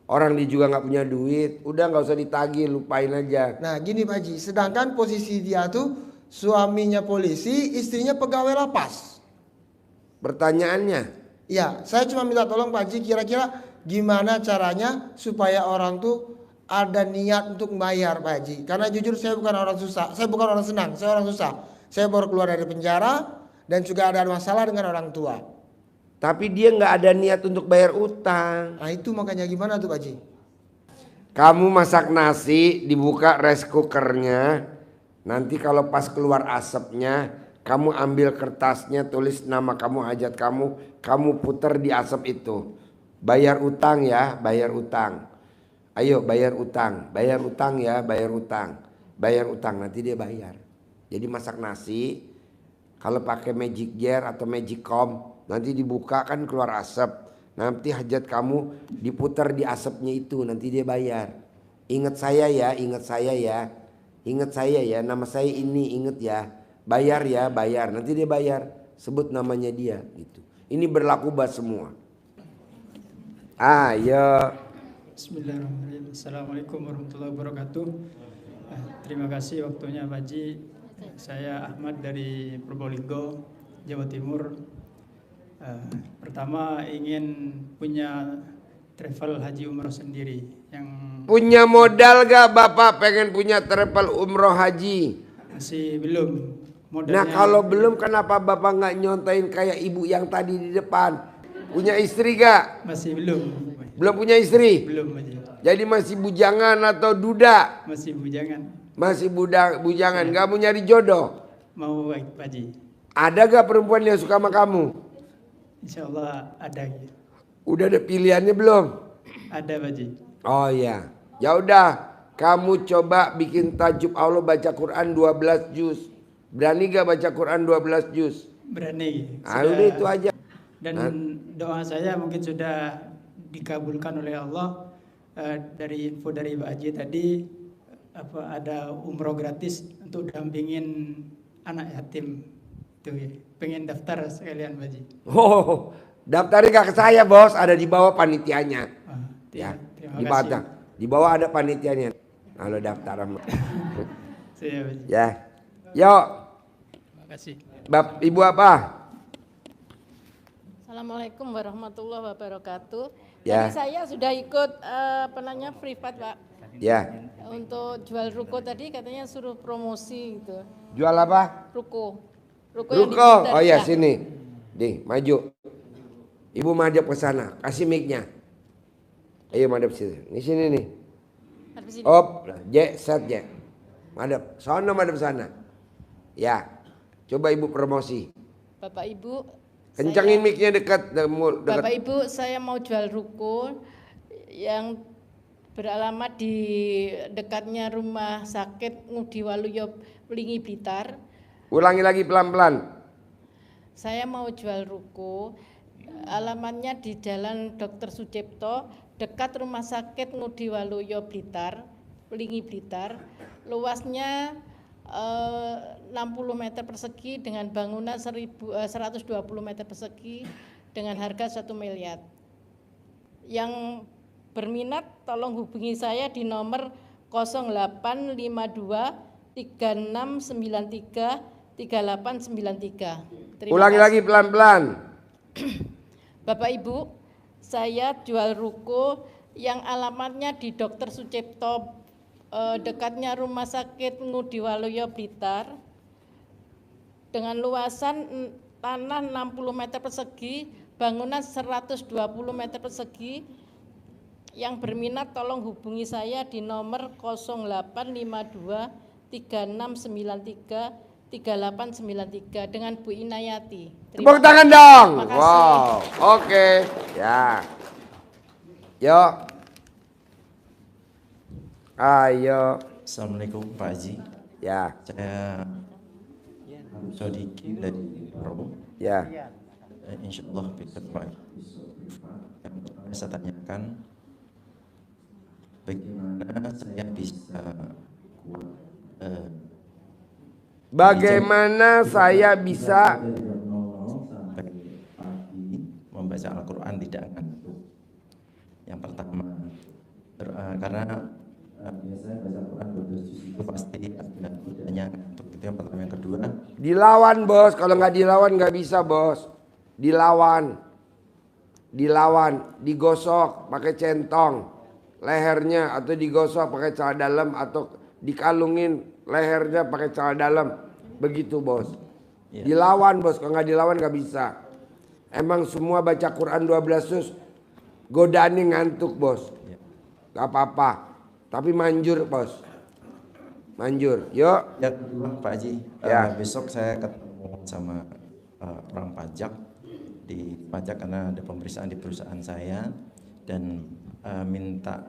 Orang dia juga nggak punya duit, udah nggak usah ditagih, lupain aja. Nah gini Pak Haji, sedangkan posisi dia tuh suaminya polisi, istrinya pegawai lapas. Pertanyaannya, Ya, saya cuma minta tolong Pak Haji, kira-kira gimana caranya supaya orang tuh ada niat untuk membayar Pak Haji. Karena jujur saya bukan orang susah, saya bukan orang senang, saya orang susah. Saya baru keluar dari penjara dan juga ada masalah dengan orang tua. tapi dia nggak ada niat untuk bayar utang. Nah itu makanya gimana tuh Pak Haji? Kamu masak nasi, dibuka rice cookernya. Nanti kalau pas keluar asapnya, kamu ambil kertasnya, tulis nama kamu, hajat kamu puter di asap itu. Bayar utang ya, bayar utang. Ayo bayar utang ya, bayar utang. Bayar utang, nanti dia bayar. Jadi masak nasi, kalau pakai magic jar atau magic comb, nanti dibuka kan keluar asap. Nanti hajat kamu diputar di asapnya itu, nanti dia bayar. Ingat saya ya, ingat saya ya. Ingat saya ya, nama saya ini, ingat ya. Bayar ya, bayar. Nanti dia bayar. Sebut namanya dia gitu. Ini berlaku buat semua. Ayo. Bismillahirrahmanirrahim. Assalamualaikum warahmatullahi wabarakatuh. Terima kasih waktunya Pak Haji. Saya Ahmad dari Probolinggo, Jawa Timur. Pertama ingin punya travel haji umroh sendiri yang Punya modal gak Bapak pengen punya travel umroh haji? masih belum. Nah kalau belum kenapa Bapak nggak nyontain kayak ibu yang tadi di depan? Punya istri gak? Masih belum. Belum punya istri? Belum Haji. Jadi masih bujangan atau duda? Masih bujangan. Masih bujangan, gak mau nyari jodoh? Mau Haji. Ada gak perempuan yang suka sama kamu? Insya Allah ada. Udah ada pilihannya belum? Ada Haji. Oh iya. Ya udah, kamu coba bikin tajuk Allah baca Quran 12 juz. Berani gak baca Quran 12 juz? Berani. Udah itu aja. Dan doa saya mungkin sudah dikabulkan oleh Allah. Dari info dari Pak Haji tadi ada umroh gratis untuk dampingin anak yatim. Itu ya. Pengen daftar sekalian Pak Haji. Oh, daftarnya gak ke saya bos, ada di bawah panitianya. Ya, terima di kasih. bawah, di bawah ada panitianya. Kalau daftar sama. Siap, Haji. Ya, yuk. Terima kasih. Ibu apa? Assalamualaikum warahmatullahi wabarakatuh. Ya. Jadi saya sudah ikut privat Pak. Ya. Untuk jual ruko tadi katanya suruh promosi gitu. Jual apa? Ruko. Yang di Ruko. Blitar, Oh ya ya. sini. Nih, maju. Ibu madep ke sana, kasih mic-nya. Ayo madep sini. Di sini nih. Hadap sini. Op, set J. Madep. Sono madep sana. Ya. Coba Ibu promosi. Bapak Ibu, Kencangin mic-nya dekat. Bapak Ibu, saya mau jual ruko yang beralamat di dekatnya rumah sakit Ngudi Waluyo Plingi Blitar. Ulangi lagi pelan-pelan. Saya mau jual ruko, alamatnya di Jalan Dr. Sucipto, dekat rumah sakit Ngudi Waluyo Blitar, Plingi Blitar. Luasnya 60 meter persegi dengan bangunan 120 meter persegi dengan harga 1 miliar. Yang berminat tolong hubungi saya di nomor 0852 3693 3893. Ulangi lagi pelan-pelan. Bapak Ibu, saya jual ruko yang alamatnya di Dr. Sucipto, dekatnya rumah sakit Ngudi Waluyo Blitar, dengan luasan tanah 60 meter persegi, bangunan 120 meter persegi. Yang berminat tolong hubungi saya di nomor 0852 3693 3893 dengan Bu Inayati. Tepuk tangan dong. Terima kasih. Wow. Oke. Ya. Yuk. Ayo. Assalamualaikum Pak Haji. Ya. Saya Sodiki dari Probo. Ya. Insya Allah bisa Pak. Yang saya tanyakan, bagaimana saya bisa Bagaimana saya bisa membaca Al-Quran tidak ngantuk? Yang pertama, karena biasanya baca Al-Quran 12 juz itu pasti ada godanya ngantuk. Itu yang pertama. Yang kedua, dilawan bos, kalau nggak dilawan nggak bisa bos. Dilawan, digosok pakai centong lehernya, atau digosok pakai celana dalam, atau dikalungin lehernya pakai celana dalam, begitu bos. Ya. Dilawan bos, kalau nggak dilawan nggak bisa. Emang semua baca Quran 12 juz godaannya ngantuk bos. Ya. Gak apa-apa, tapi manjur bos, manjur. Yuk. yang kedua Pak Haji, Ya. besok saya ketemu sama orang pajak di pajak karena ada pemeriksaan di perusahaan saya, dan minta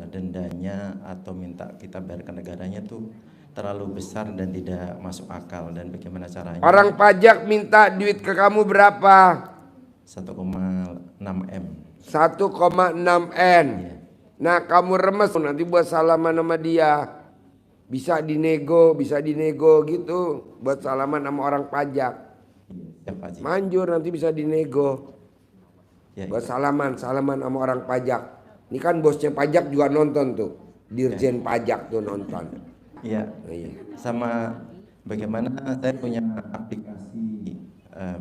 dendanya atau minta kita bayar ke negaranya tuh terlalu besar dan tidak masuk akal. Dan bagaimana caranya? Orang pajak minta duit ke kamu berapa? 1,6 M. 1,6 N. Nah kamu remes nanti buat salaman sama dia. Bisa dinego gitu buat salaman sama orang pajak. Ya, Pak Haji. Manjur nanti bisa dinego. Ya, Buat salaman sama orang pajak. Ini kan bosnya pajak juga nonton tuh. Dirjen pajak tuh nonton. Iya. Iya. Sama bagaimana saya punya aplikasi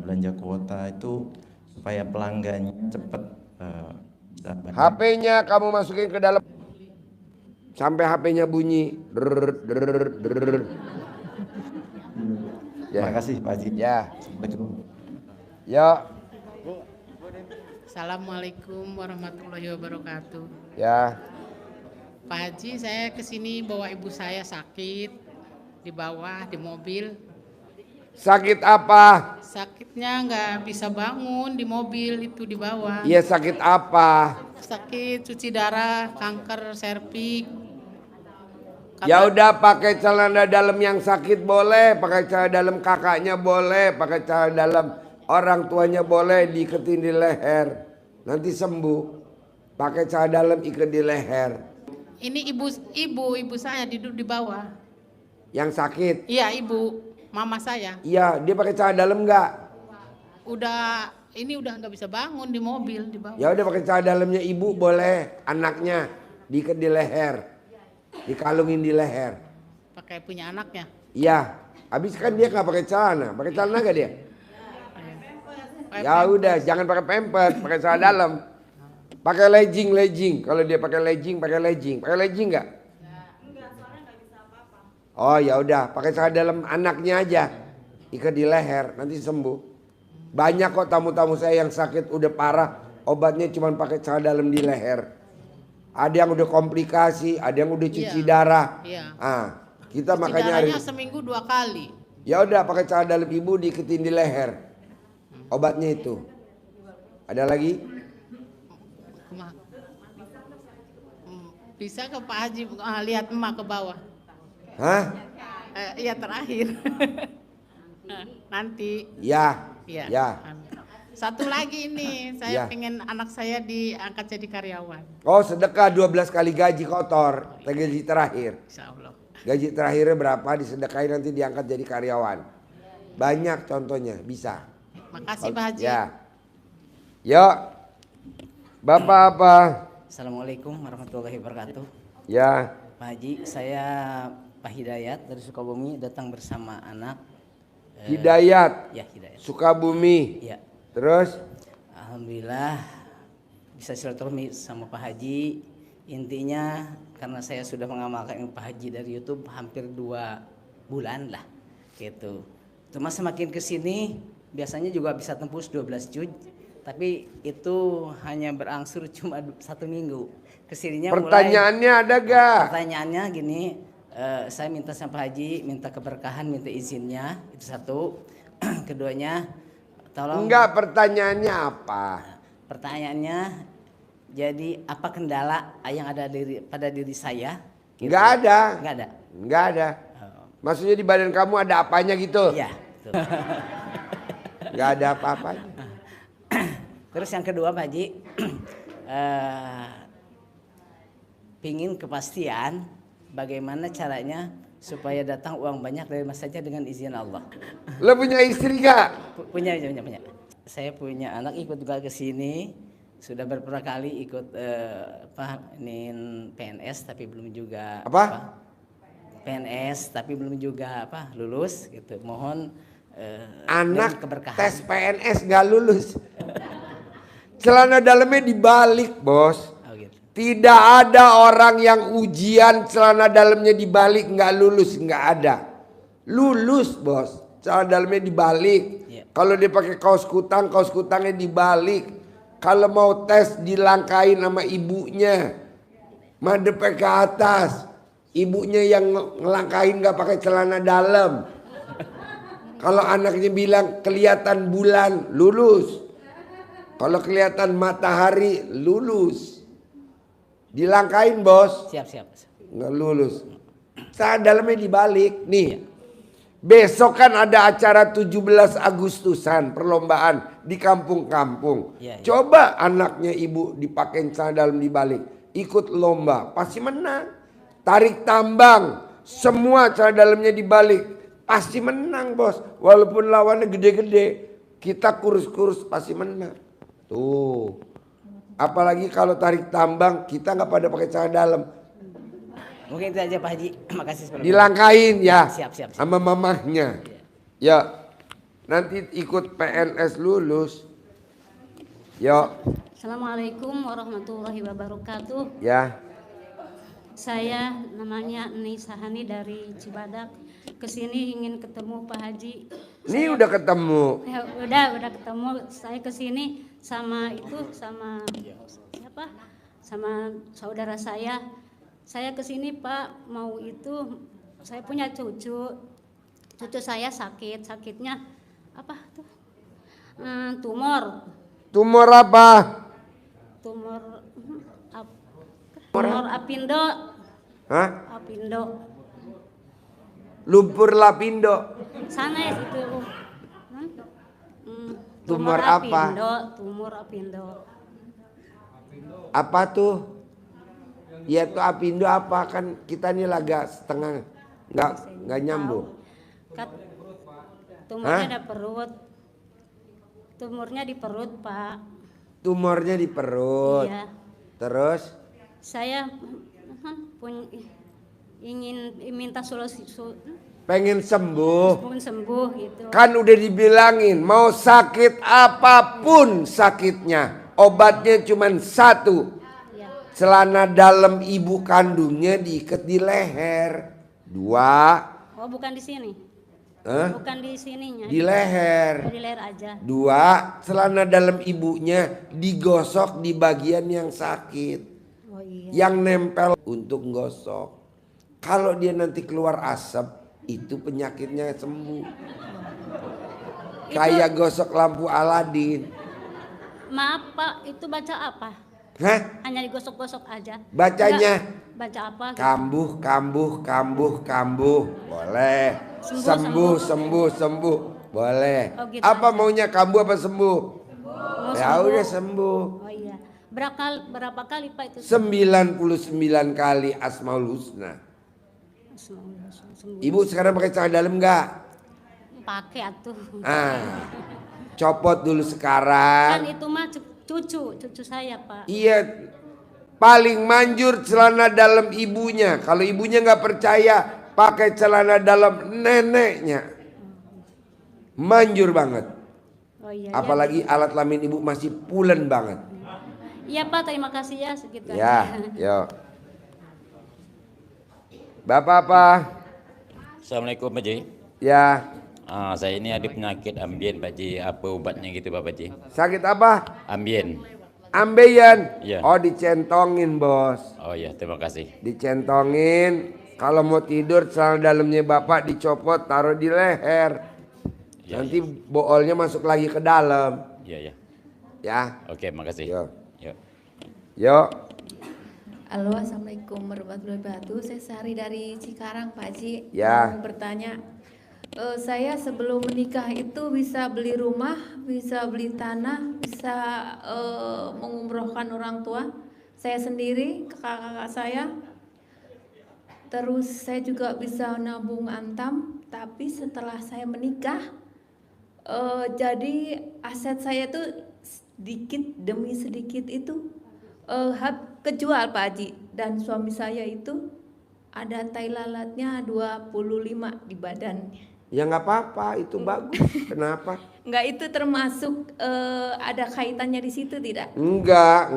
belanja kuota itu supaya pelanggannya cepat badan. HP-nya kamu masukin ke dalam sampai HP-nya bunyi. Terima kasih Pak Haji. Ya. Assalamualaikum. Ya. Assalamualaikum warahmatullahi wabarakatuh. Ya. Pak Haji, saya kesini bawa ibu saya sakit di bawah di mobil. Sakit apa? Sakitnya nggak bisa bangun di mobil itu di bawah. Iya, sakit apa? Sakit cuci darah, kanker serviks. Ya udah, pakai celana dalam yang sakit boleh, pakai celana dalam kakaknya boleh, pakai celana dalam orang tuanya boleh, diiketin di leher. Nanti sembuh. Pakai celana dalam ikat di leher. Ini ibu saya duduk di bawah. Yang sakit. Iya, ibu, mama saya. Iya, dia pakai celana dalam enggak? Ini udah nggak bisa bangun di mobil di bawah. Ya udah, pakai celana dalamnya ibu boleh, anaknya diikat di leher. Dikalungin di leher. Pakai punya anaknya. Iya, habis kan dia nggak pakai celana nggak dia? Ya udah, jangan pakai pampers, pakai celana dalam. Pakai legging. Kalau dia pakai legging nggak? Oh ya udah, pakai celana dalam anaknya aja, ikat di leher, nanti sembuh. Banyak kok tamu-tamu saya yang sakit udah parah, obatnya cuma pakai celana dalam di leher. Ada yang udah komplikasi, ada yang udah cuci darah. Iya. Kita Cuci makanya darahnya seminggu 2 kali. ya udah, pakai celana dalam ibu diiketin di leher. Obatnya itu. Ada lagi? Bisa ke Pak Haji lihat emak ke bawah. Hah? Iya terakhir. Nanti. Ya. Iya. Ya. Satu lagi ini, saya Ya. pengen anak saya diangkat jadi karyawan. Oh, sedekah 12 kali gaji kotor, gaji terakhir. Insya Allah. Gaji terakhirnya berapa disedekahin, nanti diangkat jadi karyawan. Banyak contohnya, bisa. Makasih Pak Haji. Ya. Yuk. Bapak apa? Assalamualaikum warahmatullahi wabarakatuh. Ya. Pak Haji, saya Pak Hidayat dari Sukabumi, datang bersama anak. Hidayat. Ya, Hidayat. Sukabumi. Ya. Terus? Alhamdulillah bisa silaturahmi sama Pak Haji. Intinya karena saya sudah mengamalkan Pak Haji dari YouTube hampir 2 bulan lah, gitu. Cuma semakin kesini biasanya juga bisa tembus 12 juz, tapi itu hanya berangsur cuma 1 minggu. Kesininya Pertanyaannya mulai, ada gak? Pertanyaannya gini, saya minta sama Pak Haji, minta keberkahan, minta izinnya, itu satu. Keduanya, tolong. Enggak, pertanyaannya apa? Pertanyaannya, jadi apa kendala yang ada pada diri saya? Gitu. Enggak ada. Enggak ada. Enggak ada. Maksudnya di badan kamu ada apanya gitu? Iya. Enggak ada apa-apanya. Terus yang kedua Pak Haji, pingin kepastian bagaimana caranya supaya datang uang banyak dari Mas saja dengan izin Allah. Lo punya istri gak? Punya. Saya punya anak ikut juga ke sini, sudah beberapa kali ikut PNS tapi belum juga PNS tapi belum juga lulus gitu. Mohon anak keberkahan. Tes PNS gak lulus. Celana dalamnya dibalik, Bos. Tidak ada orang yang ujian celana dalamnya dibalik nggak lulus, nggak ada. Lulus, Bos. Celana dalamnya dibalik. Kalau dia pakai kaos kutangnya dibalik. Kalau mau tes dilangkain sama ibunya, madepnya ke atas. Ibunya yang ngelangkain nggak pakai celana dalam. Kalau anaknya bilang kelihatan bulan, lulus. Kalau kelihatan matahari, lulus. Dilangkain, Bos. Siap. Nggak lulus. Celana dalamnya dibalik. Nih. Besok kan ada acara 17 Agustusan perlombaan di kampung-kampung. Coba anaknya ibu dipakein celana dalam dibalik. Ikut lomba, pasti menang. Tarik tambang, semua celana dalamnya dibalik. Pasti menang, Bos. Walaupun lawannya gede-gede, kita kurus-kurus pasti menang. Tuh. Apalagi kalau tarik tambang, kita nggak pada pakai celana dalam. Mungkin itu aja Pak Haji. Makasih sebelumnya. Dilangkain ya. Siap. Sama mamahnya. Ya. Nanti ikut PNS lulus. Yuk. Assalamualaikum warahmatullahi wabarakatuh. Ya. Saya namanya Nisa Hani dari Cibadak. Kesini ingin ketemu Pak Haji. Ini udah ketemu. Ya, udah ketemu. Saya kesini sama siapa? Sama saudara saya. Saya kesini Pak mau itu. Saya punya cucu. Cucu saya sakitnya apa tuh? Tumor. Tumor apa? Tumor apindo. Hah? Apindo. Lumpur lapindo. Sana ya itu. Tumor apa? Tumor apindo. Apa Tuh? Ya tuh apindo apa, kan kita ini laga setengah nggak nyambung. Tumornya ada perut. Tumornya di perut, Pak. Tumornya di perut. Iya. Terus? Saya ingin minta solusi. Pengen sembuh. Pengen sembuh gitu. Kan udah dibilangin mau sakit apapun sakitnya, obatnya cuma satu. Ya. Celana dalam ibu kandungnya diikat di leher. 2. Oh, bukan di sini. Bukan di sininya. Di leher. Di leher aja. 2. Celana dalam ibunya digosok di bagian yang sakit. Oh, iya. Yang nempel untuk gosok. Kalau dia nanti keluar asap, itu penyakitnya sembuh. Kayak gosok lampu Aladin. Maaf Pak, itu baca apa? Hah? Hanya digosok-gosok aja. Bacanya? Enggak, baca apa? Kambuh. Boleh. Sembuh. Boleh. Oh, gitu apa aja. maunya, kambuh apa sembuh? Ya sembuh. udah sembuh. Oh iya. Berapa kali Pak itu? 99 kali Asmaul Husna. Ibu sekarang pakai celana dalam enggak? Pakai atuh. Copot dulu sekarang. Kan itu mah cucu saya Pak. Iya, paling manjur celana dalam ibunya. Kalau ibunya nggak percaya, pakai celana dalam neneknya. Manjur banget. Oh iya. Apalagi alat kelamin ibu masih pulen banget. Iya Pak, terima kasih ya segitu Ya, aja. yuk. Bapak apa? Assalamualaikum Pak Ji. Ya. Saya ini ada penyakit ambien Pak Ji. Apa obatnya gitu Pak Ji? Sakit apa? Ambien. Ambeien. Iya. Oh, dicentongin bos. Oh ya, terima kasih. Dicentongin. Kalau mau tidur celana dalamnya bapak dicopot, taruh di leher. Ya, Nanti boolnya masuk lagi ke dalam. Iya ya. Ya. Oke, makasih. Yuk. Yuk. Halo, assalamualaikum warahmatullahi wabarakatuh. Saya Sari dari Cikarang, Pak Haji. Ya. Mau bertanya, saya sebelum menikah itu bisa beli rumah, bisa beli tanah, bisa mengumrohkan orang tua saya sendiri, kakak-kakak saya. Terus saya juga bisa nabung antam. Tapi setelah saya menikah, jadi aset saya tuh sedikit demi sedikit itu kejual Pak Haji, dan suami saya itu ada tai lalatnya 25 di badannya. Ya nggak apa-apa, itu bagus. Kenapa? Enggak, itu termasuk ada kaitannya di situ tidak? Enggak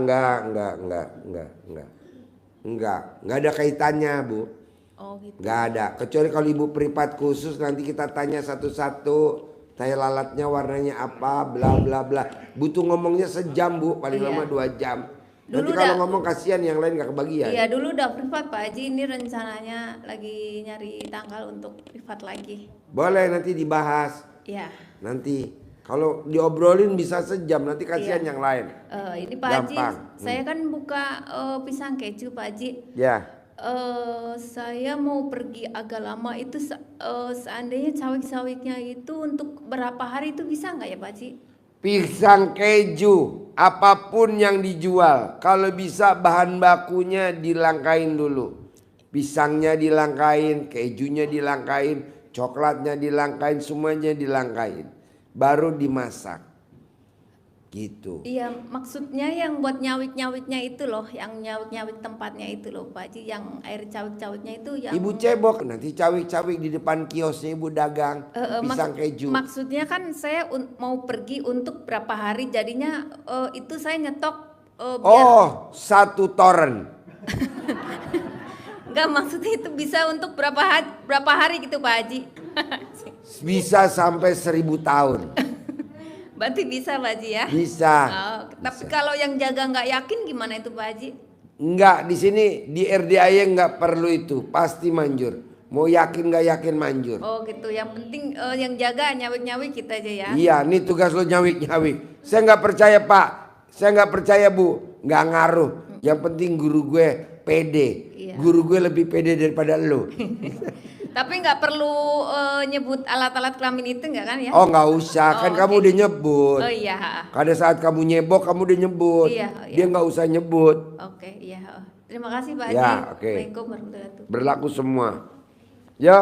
ada kaitannya Bu. Oh gitu. Enggak ada, kecuali kalau ibu privat khusus nanti kita tanya satu-satu. Tai lalatnya warnanya apa, bla bla bla. Butuh ngomongnya sejam Bu, paling lama 2 jam. Nanti Dulu kalau ngomong kasihan yang lain gak kebagian. Iya, dulu udah privat Pak Haji, ini rencananya lagi nyari tanggal untuk privat lagi. Boleh nanti dibahas. Iya. Nanti kalau diobrolin bisa sejam, nanti kasihan yang lain. Ini Pak Haji, saya kan buka pisang keju Pak Haji. Ya. Saya mau pergi agak lama itu, seandainya cawik-cawiknya itu untuk berapa hari itu bisa nggak ya Pak Haji? Pisang keju, apapun yang dijual, kalau bisa bahan bakunya dilangkain dulu. Pisangnya dilangkain, kejunya dilangkain, coklatnya dilangkain, semuanya dilangkain. Baru dimasak. Gitu. Iya, maksudnya yang buat nyawik-nyawiknya itu loh, yang nyawik-nyawik tempatnya itu loh Pak Haji, yang air cawik-cawiknya itu yang... Ibu cebok, nanti cawik-cawik di depan kiosnya ibu dagang pisang keju. Maksudnya kan saya mau pergi untuk berapa hari, jadinya itu saya nyetok Oh, 1 toren. Enggak, maksudnya itu bisa untuk berapa hari gitu Pak Haji? Bisa sampai 1000 tahun. Berarti bisa Pak Haji ya? Bisa. Oh, tapi kalau yang jaga nggak yakin gimana itu Pak Haji? Enggak, di sini di RDAY enggak perlu itu, pasti manjur. Mau yakin nggak yakin manjur. Oh gitu, yang penting yang jaga nyawik-nyawik kita aja ya. Iya, ini tugas lo nyawik-nyawik. Saya nggak percaya Pak, saya nggak percaya Bu, nggak ngaruh. Yang penting guru gue pede. Iya. Guru gue lebih pede daripada lo. Tapi nggak perlu nyebut alat-alat kelamin itu nggak kan ya? Oh nggak usah, kan kamu udah nyebut. Oh iya. Pada saat kamu nyebok kamu udah nyebut. Iya, Dia nggak usah nyebut. Oke, iya. Terima kasih Pak Haji. Ya, oke. Assalamualaikum warahmatullahi wabarakatuh. Berlaku semua. Ya.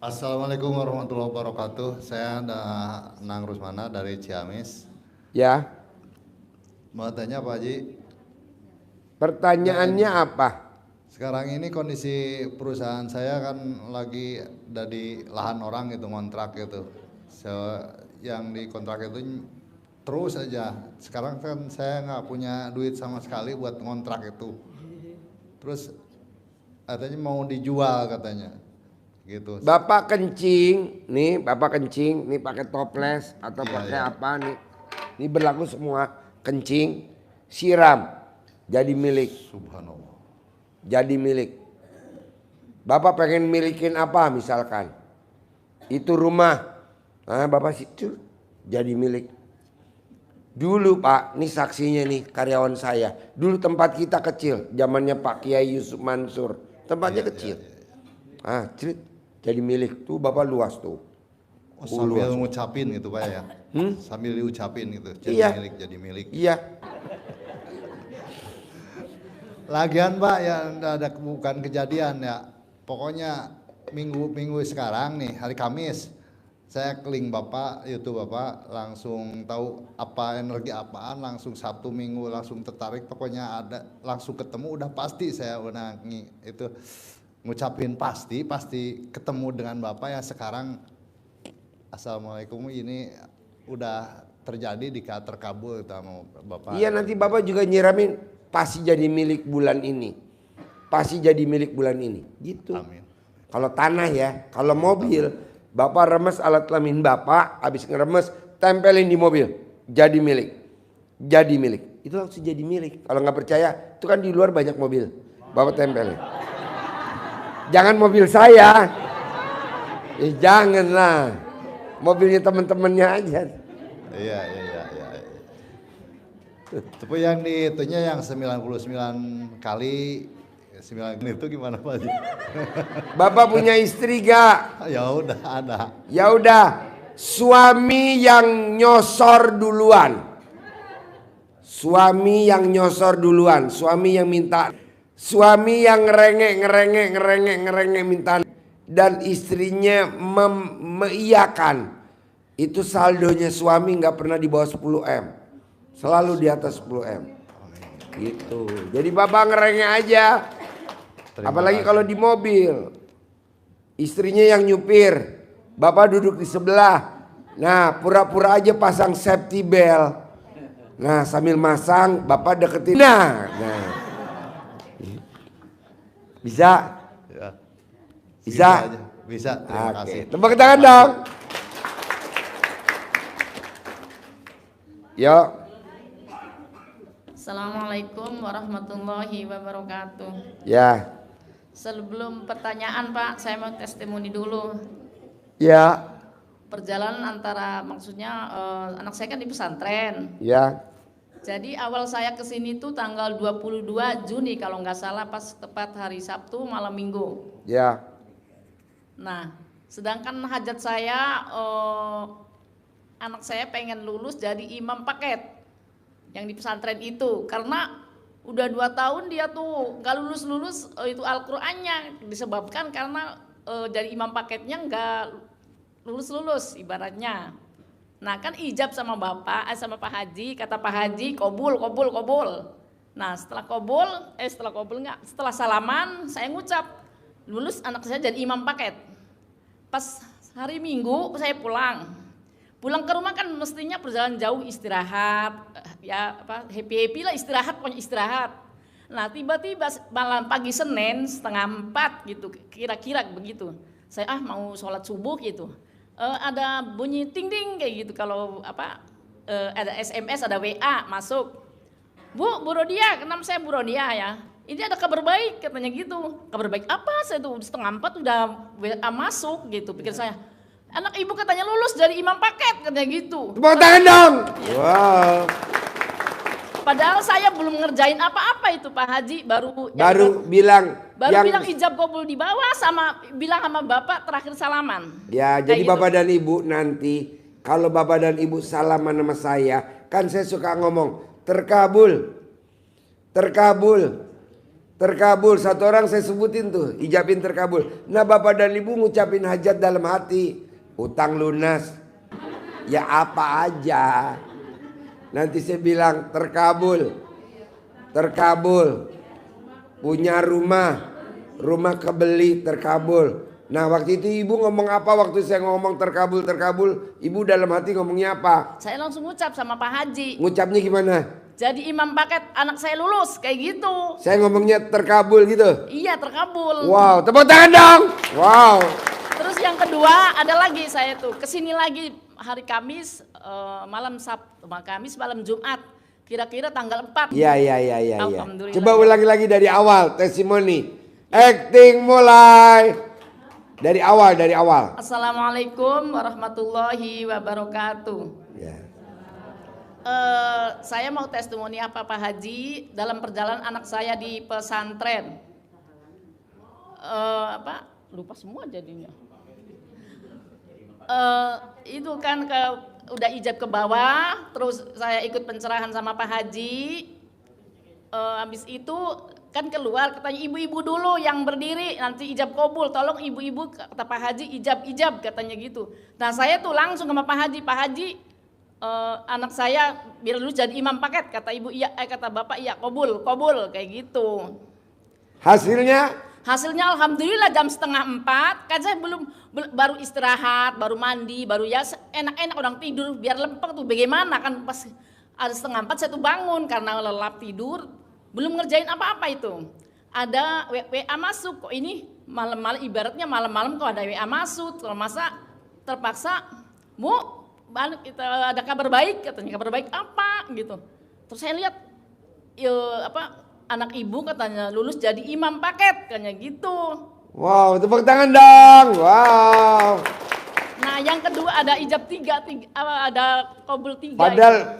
Assalamualaikum warahmatullahi wabarakatuh. Saya Nang Rusmana dari Ciamis. Ya. Mau tanya Pak Haji. Pertanyaannya apa? Sekarang ini kondisi perusahaan saya kan lagi ada di lahan orang gitu, ngontrak gitu. Yang di kontrak itu terus aja. Sekarang kan saya nggak punya duit sama sekali buat ngontrak itu. Terus katanya mau dijual katanya. Gitu. Bapak kencing, nih Bapak kencing, nih pakai toples atau pakai apa nih? Ini berlaku semua. Kencing, siram, jadi milik. Subhanallah. Jadi milik. Bapak pengen milikin apa misalkan? Itu rumah. Nah, Bapak situ jadi milik. Dulu Pak, ini saksinya nih karyawan saya. Dulu tempat kita kecil, zamannya Pak Kiai Yusuf Mansur. Tempatnya kecil. Ah, jadi milik. Tuh Bapak luas tuh. Oh, sambil ngucapin gitu Pak ya. Sambil diucapin gitu. Jadi Iya. milik, jadi milik. Iya. Lagian Pak ya ada bukan kejadian ya. Pokoknya minggu sekarang nih hari Kamis saya link Bapak, YouTube Bapak langsung tahu apa energi apaan, langsung Sabtu Minggu langsung tertarik, pokoknya ada langsung ketemu udah pasti saya udah itu ngucapin pasti ketemu dengan Bapak yang sekarang Assalamualaikum ini udah terjadi terkabul sama Bapak. Iya, nanti Bapak juga nyiramin pasti jadi milik bulan ini. Pasti jadi milik bulan ini. Gitu. Amin. Kalau tanah ya, kalau mobil, Bapak remes alat kelamin Bapak, habis ngeremes tempelin di mobil, jadi milik. Jadi milik. Itu langsung jadi milik. Kalau nggak percaya, itu kan di luar banyak mobil. Bapak tempelin. Jangan mobil saya. Janganlah. Mobilnya teman-temannya aja. Iya. Tapi yang itunya yang 99 kali 9 itu gimana Pak? Bapak punya istri gak? Ya udah ada. Ya udah, suami yang nyosor duluan. Suami yang nyosor duluan, suami yang minta, suami yang ngerengek minta dan istrinya mengiyakan. Itu saldonya suami nggak pernah di bawah 10M. Selalu di atas 10M. Gitu. Jadi Bapak ngerengek aja. Apalagi kalau di mobil. Istrinya yang nyupir. Bapak duduk di sebelah. Nah, pura-pura aja pasang safety belt. Nah, sambil masang Bapak deketin. Nah. Bisa? Ya. Bisa? Bisa. Terima kasih. Tepuk tangan dong. Yuk. Assalamualaikum warahmatullahi wabarakatuh. Ya. Sebelum pertanyaan Pak, saya mau testimoni dulu. Ya. Perjalanan antara maksudnya anak saya kan di pesantren. Ya. Jadi awal saya ke sini tuh tanggal 22 Juni kalau nggak salah, pas tepat hari Sabtu malam Minggu. Ya. Nah, sedangkan hajat saya anak saya pengen lulus jadi imam paket yang di pesantren itu, karena udah 2 tahun dia tuh nggak lulus itu Al-Qur'annya, disebabkan karena jadi imam paketnya nggak lulus ibaratnya. Nah kan ijab sama bapak, sama Pak Haji, kata Pak Haji kobul. Nah setelah setelah salaman saya ngucap lulus anak saya jadi imam paket. Pas hari Minggu saya pulang Pulang ke rumah kan mestinya perjalanan jauh istirahat, ya apa happy lah istirahat, pokoknya istirahat. Nah tiba-tiba malam pagi Senin 3:30 gitu, kira-kira begitu. Saya mau sholat subuh gitu, ada bunyi ting ting kayak gitu. Kalau apa ada SMS, ada WA masuk. Bu Rodia, kenapa saya Bu Rodia ya? Ini ada kabar baik katanya gitu. Kabar baik apa? Saya tuh 3:30 udah WA masuk gitu. Pikir saya, anak ibu katanya lulus dari imam paket katanya gitu. Tepuk tangan dong. Wow. Padahal saya belum ngerjain apa-apa itu Pak Haji, baru bilang ijab kabul di bawah bilang sama Bapak terakhir salaman. Ya, kayak jadi gitu. Bapak dan Ibu nanti kalau Bapak dan Ibu salaman sama saya, kan saya suka ngomong terkabul. Satu orang saya sebutin tuh, ijabin terkabul. Nah Bapak dan Ibu ngucapin hajat dalam hati, utang lunas, ya apa aja. Nanti saya bilang terkabul, punya rumah kebeli terkabul. Nah waktu itu ibu ngomong apa waktu saya ngomong terkabul, ibu dalam hati ngomongnya apa? Saya langsung ngucap sama Pak Haji. Ngucapnya gimana? Jadi imam paket anak saya lulus kayak gitu. Saya ngomongnya terkabul gitu? Iya terkabul. Wow, tepuk tangan dong. Wow. Terus yang kedua ada lagi saya tuh kesini lagi hari Kamis malam Sabtu, Kamis malam Jumat. Kira-kira tanggal 4. Iya. Alhamdulillah. Coba ulangi lagi dari awal testimoni. Acting mulai. Dari awal. Assalamualaikum warahmatullahi wabarakatuh. Ya. Saya mau testimoni apa Pak Haji dalam perjalanan anak saya di pesantren. Lupa semua jadinya. Itu kan udah ijab ke bawah, terus saya ikut pencerahan sama Pak Haji. Habis itu kan keluar katanya ibu-ibu dulu yang berdiri nanti ijab kabul, tolong ibu-ibu kata Pak Haji ijab katanya gitu. Nah saya tuh langsung sama Pak Haji, anak saya biar lulus jadi imam paket, kata ibu iya, kata bapak iya, kabul kayak gitu. Hasilnya alhamdulillah jam 3:30 kan saya baru istirahat, baru mandi, baru ya enak-enak orang tidur biar lempeng tuh bagaimana kan pas ada 3:30 saya tuh bangun karena lelap tidur, belum ngerjain apa-apa itu. Ada WA masuk, kok ini malam-malam ibaratnya malam-malam kok ada WA masuk, kalau masa terpaksa, Bu, kita ada kabar baik katanya, kabar baik apa gitu. Terus saya lihat anak ibu katanya lulus jadi imam paket katanya gitu. Wow, tepuk tangan dong. Wow. Nah, yang kedua ada ijab 3 ada kabul 3.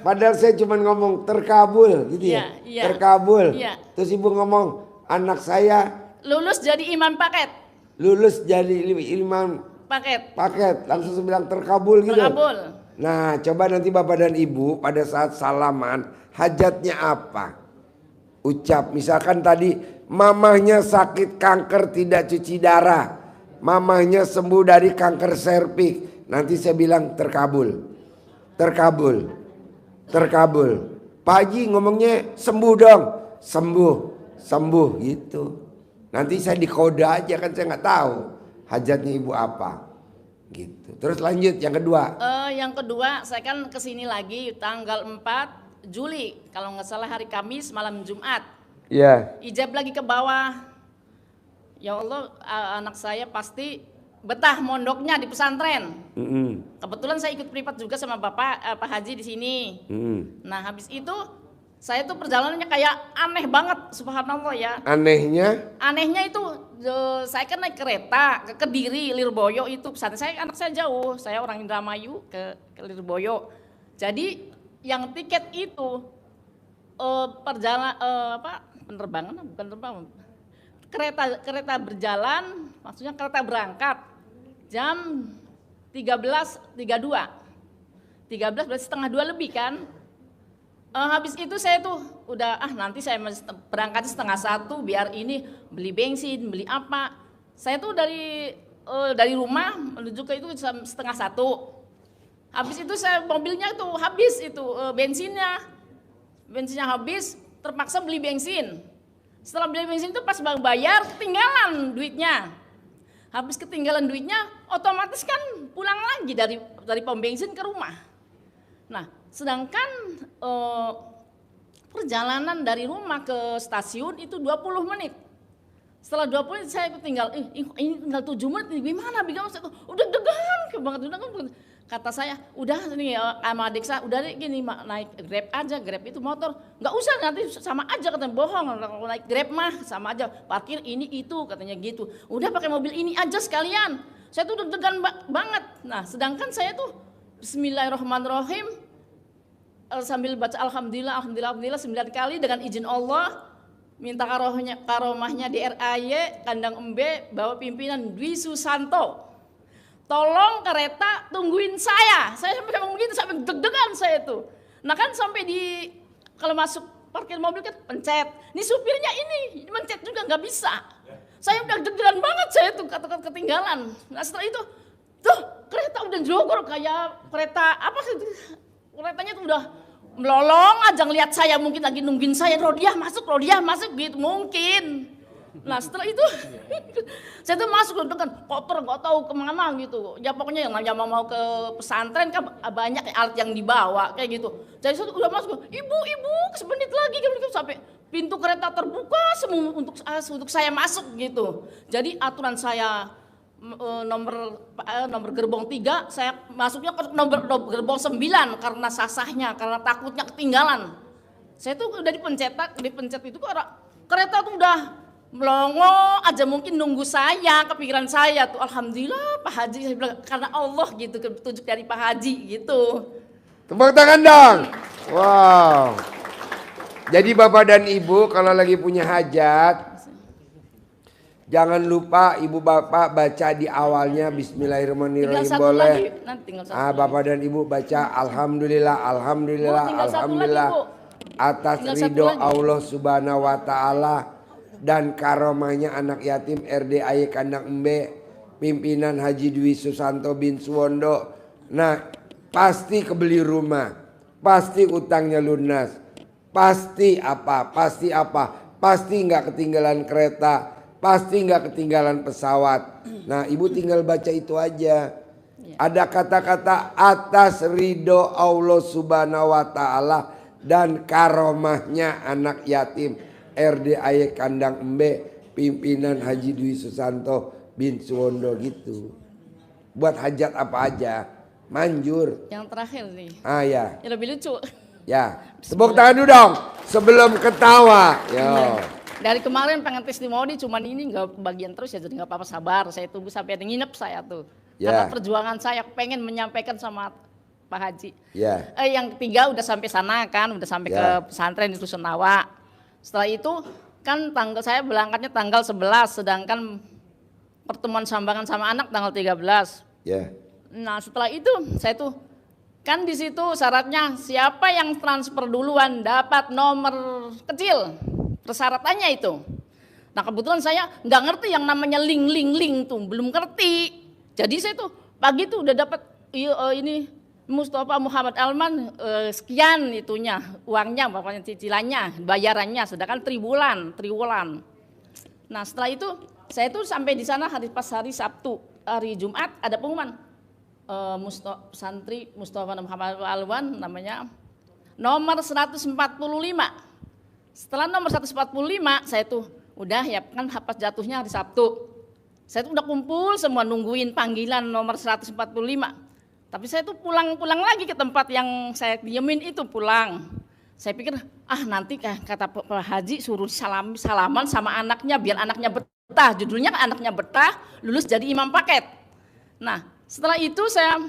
Padahal saya cuma ngomong terkabul gitu ya. Iya. Terkabul. Iya. Terus ibu ngomong anak saya lulus jadi imam paket. Paket. Langsung saya bilang terkabul gitu. Terkabul. Nah, coba nanti Bapak dan Ibu pada saat salaman hajatnya apa? Ucap, misalkan tadi mamahnya sakit kanker tidak cuci darah, mamahnya sembuh dari kanker serviks, nanti saya bilang terkabul. Pak Haji ngomongnya sembuh dong, sembuh gitu. Nanti saya dikode aja kan saya nggak tahu hajatnya ibu apa, gitu. Terus lanjut yang kedua. Yang kedua saya kan kesini lagi tanggal 4 Juli, kalau nggak salah hari Kamis malam Jumat. Iya. Ijab lagi ke bawah. Ya Allah, anak saya pasti betah mondoknya di pesantren. Kebetulan saya ikut privat juga sama Pak Haji di sini. Nah, habis itu saya tuh perjalanannya kayak aneh banget, subhanallah ya. Anehnya itu saya kan naik kereta ke Kediri, Lirboyo itu pesantren saya, anak saya jauh. Saya orang Indramayu ke Lirboyo. Jadi yang tiket itu kereta berjalan, maksudnya kereta berangkat jam 13.32 berarti 1:30 lebih kan. Habis itu saya tuh udah nanti saya berangkat 1:30 biar ini beli bensin, beli apa. Saya tuh dari rumah menuju ke itu jam 1:30. Habis itu saya mobilnya tuh habis itu bensinnya habis, terpaksa beli bensin. Setelah beli bensin itu pas bayar ketinggalan duitnya. habis ketinggalan duitnya, otomatis kan pulang lagi dari pom bensin ke rumah. Nah, sedangkan perjalanan dari rumah ke stasiun itu 20 menit. Setelah 20 menit saya tinggal, ini tinggal 7 menit, gimana? Udah degan banget, kata saya, udah nih sama adik saya, udah deh gini naik Grab aja, Grab itu motor, nggak usah nanti sama aja, katanya bohong, kalau naik Grab mah sama aja, parkir ini itu, katanya gitu, udah pakai mobil ini aja sekalian. Saya tuh deg-degan banget. Nah, sedangkan saya tuh Bismillahirrahmanirrahim sambil baca alhamdulillah 9 kali dengan izin Allah, minta karomahnya DRAY Kandang Embe bawa pimpinan Dwi Susanto. Tolong kereta tungguin saya sampai ngomong gitu, sampai deg-degan saya tuh. Nah kan sampai kalau masuk parkir mobil kan pencet, ini supirnya ini mencet juga nggak bisa. Saya udah deg-degan banget saya tuh, kata ketinggalan. Nah setelah itu, tuh kereta udah jogor kayak kereta apa sih? Keretanya tuh udah melolong aja ngeliat saya, mungkin lagi nungguin saya, Rodiah masuk gitu mungkin. Nah setelah itu saya tuh masuk dengan koper nggak tahu kemana gitu. Ya pokoknya yang mau ke pesantren kan banyak alat yang dibawa kayak gitu. Jadi saya udah masuk, ibu sebentar lagi kan gitu, sampai pintu kereta terbuka semua untuk saya masuk gitu. Jadi aturan saya nomor gerbong 3, saya masuknya ke nomor gerbong 9 karena sasahnya, karena takutnya ketinggalan. Saya tuh udah dipencet itu kereta tuh udah melongo aja, mungkin nunggu saya, kepikiran saya tuh alhamdulillah Pak Haji, saya bilang karena Allah gitu, petunjuk dari Pak Haji gitu. Tepuk tangan dong. Wow. Jadi Bapak dan Ibu kalau lagi punya hajat, jangan lupa Ibu Bapak baca di awalnya Bismillahirrahmanirrahim boleh. Bapak dan Ibu baca alhamdulillah atas ridho Allah Subhanahu wa taala dan karomahnya anak yatim RDAY Kandang Embe pimpinan Haji Dwi Susanto bin Suwondo. Nah, pasti kebeli rumah, pasti utangnya lunas, pasti nggak ketinggalan kereta, pasti nggak ketinggalan pesawat. Nah, Ibu tinggal baca itu aja. Ada kata-kata atas ridho Allah Subhanahu wa taala dan karomahnya anak yatim RDAY Kandang Embe pimpinan Haji Dwi Susanto bin Suwondo gitu. Buat hajat apa aja manjur. Yang terakhir nih. Ya. Yang lebih lucu. Ya. Tepuk tangan dulu dong sebelum ketawa. Yo. Dari kemarin pengen testimoni, cuman ini nggak kebagian terus ya, jadi nggak apa-apa, sabar. Saya tunggu sampai ada nginep saya tuh. Karena perjuangan saya pengen menyampaikan sama Pak Haji. Yang ketiga udah sampai sana kan, udah sampai ke pesantren di Rusunawa. Setelah itu kan saya berangkatnya tanggal 11, sedangkan pertemuan sambangan sama anak tanggal 13. Nah setelah itu saya tuh kan di situ syaratnya siapa yang transfer duluan dapat nomor kecil, persyaratannya itu. Nah kebetulan saya nggak ngerti yang namanya link tuh, belum ngerti. Jadi saya tuh pagi tuh udah dapat ini Mustafa Muhammad Alman sekian itunya uangnya, bapaknya cicilannya, bayarannya, sedangkan triwulan. Nah setelah itu saya tuh sampai di sana pas hari Sabtu, hari Jumat ada pengumuman santri Mustafa Muhammad Alwan namanya nomor 145. Setelah nomor 145 saya tuh udah ya kan pas jatuhnya hari Sabtu. Saya tuh udah kumpul semua nungguin panggilan nomor 145. Tapi saya tuh pulang lagi ke tempat yang saya diemin itu pulang. Saya pikir nanti kata Pak Haji suruh salaman sama anaknya biar anaknya betah. Judulnya anaknya betah lulus jadi imam paket. Nah setelah itu saya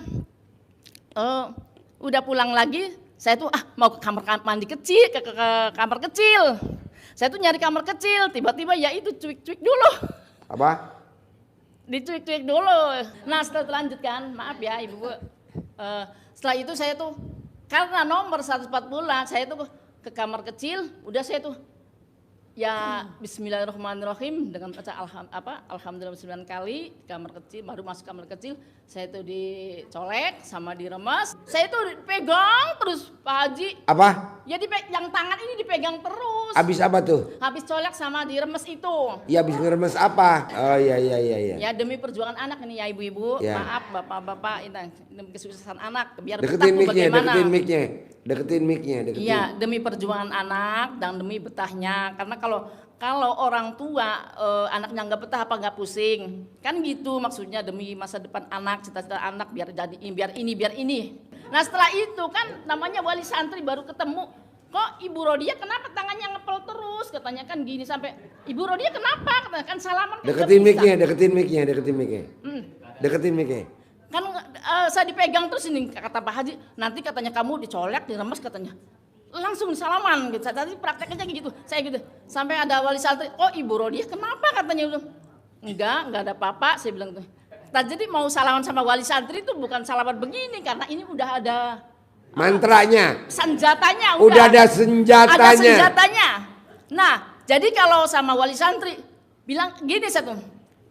udah pulang lagi. Saya tuh mau ke kamar mandi kecil, ke kamar kecil. Saya tuh nyari kamar kecil, tiba-tiba ya itu cuik-cuik dulu. Apa? Dicuik-cuik dulu. Nah setelah lanjutkan, maaf ya Ibu. Setelah itu saya tuh karena nomor 140 saya tuh ke kamar kecil, udah saya tuh ya Bismillahirrahmanirrahim dengan baca alhamdulillah 9 kali kamar kecil, baru masuk kamar kecil saya tuh dicolek sama diremas, saya tuh pegang terus Pak Haji. Apa? Ya yang tangan ini dipegang terus Abis apa tuh? Habis colek sama diremes itu. Ya abis ngeremes apa? Oh iya. Ya demi perjuangan anak ini ya ibu-ibu, Ya. maaf bapak-bapak, ini demi kesuksesan anak, biar Deketin betah tuh mic-nya, bagaimana. deketin mic-nya. Iya, demi perjuangan anak dan demi betahnya. Karena kalau orang tua anaknya nggak betah apa nggak pusing, kan gitu maksudnya, demi masa depan anak, cita-cita anak biar jadi biar ini. Nah setelah itu kan namanya wali santri baru ketemu, kok Ibu Rodia kenapa tangannya ngepel terus, katanya kan gini, sampai Ibu Rodia kenapa, katanya kan salaman kan Deketin nggak bisa. mic-nya. Deketin mic-nya. Kan saya dipegang terus ini, kata Pak Haji, nanti katanya kamu dicolek, diremes katanya. Langsung salaman gitu. Tadi prakteknya kayak gitu. Saya gitu. Sampai ada wali santri, "Oh, Ibu Rodia kenapa?" katanya. Enggak ada apa-apa, saya bilang tuh. Nah, jadi mau salaman sama wali santri itu bukan salaman begini, karena ini udah ada Mantranya. senjatanya. Udah ada senjatanya. Ada senjatanya. Nah, jadi kalau sama wali santri bilang gini satu,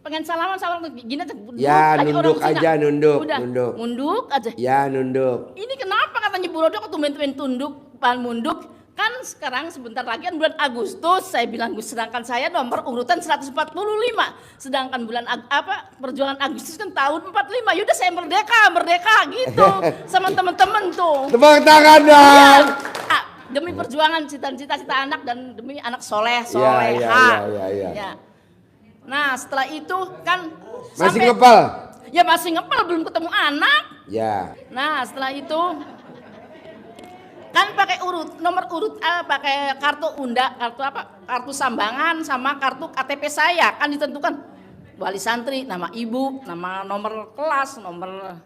pengen salaman gini aja. Ya nunduk aja, nunduk. Udah, nunduk aja. Ya nunduk. Ini kenapa katanya Bu Rodia kok tumben-tumben tunduk, munduk? Kan sekarang sebentar lagi kan bulan Agustus, saya bilang, sedangkan saya nomor urutan 145. Sedangkan bulan perjuangan Agustus kan tahun 45. Yaudah saya merdeka gitu sama teman-teman tuh. Tepuk tangan dong. Ya, demi perjuangan cita-cita anak dan demi anak soleha. Ya. Nah, setelah itu kan Masih ngepel? Ya masih ngepel, belum ketemu anak. Ya. Nah, setelah itu kan pakai nomor urut pakai kartu kartu sambangan sama kartu KTP saya kan ditentukan wali santri, nama ibu, nama nomor kelas, nomor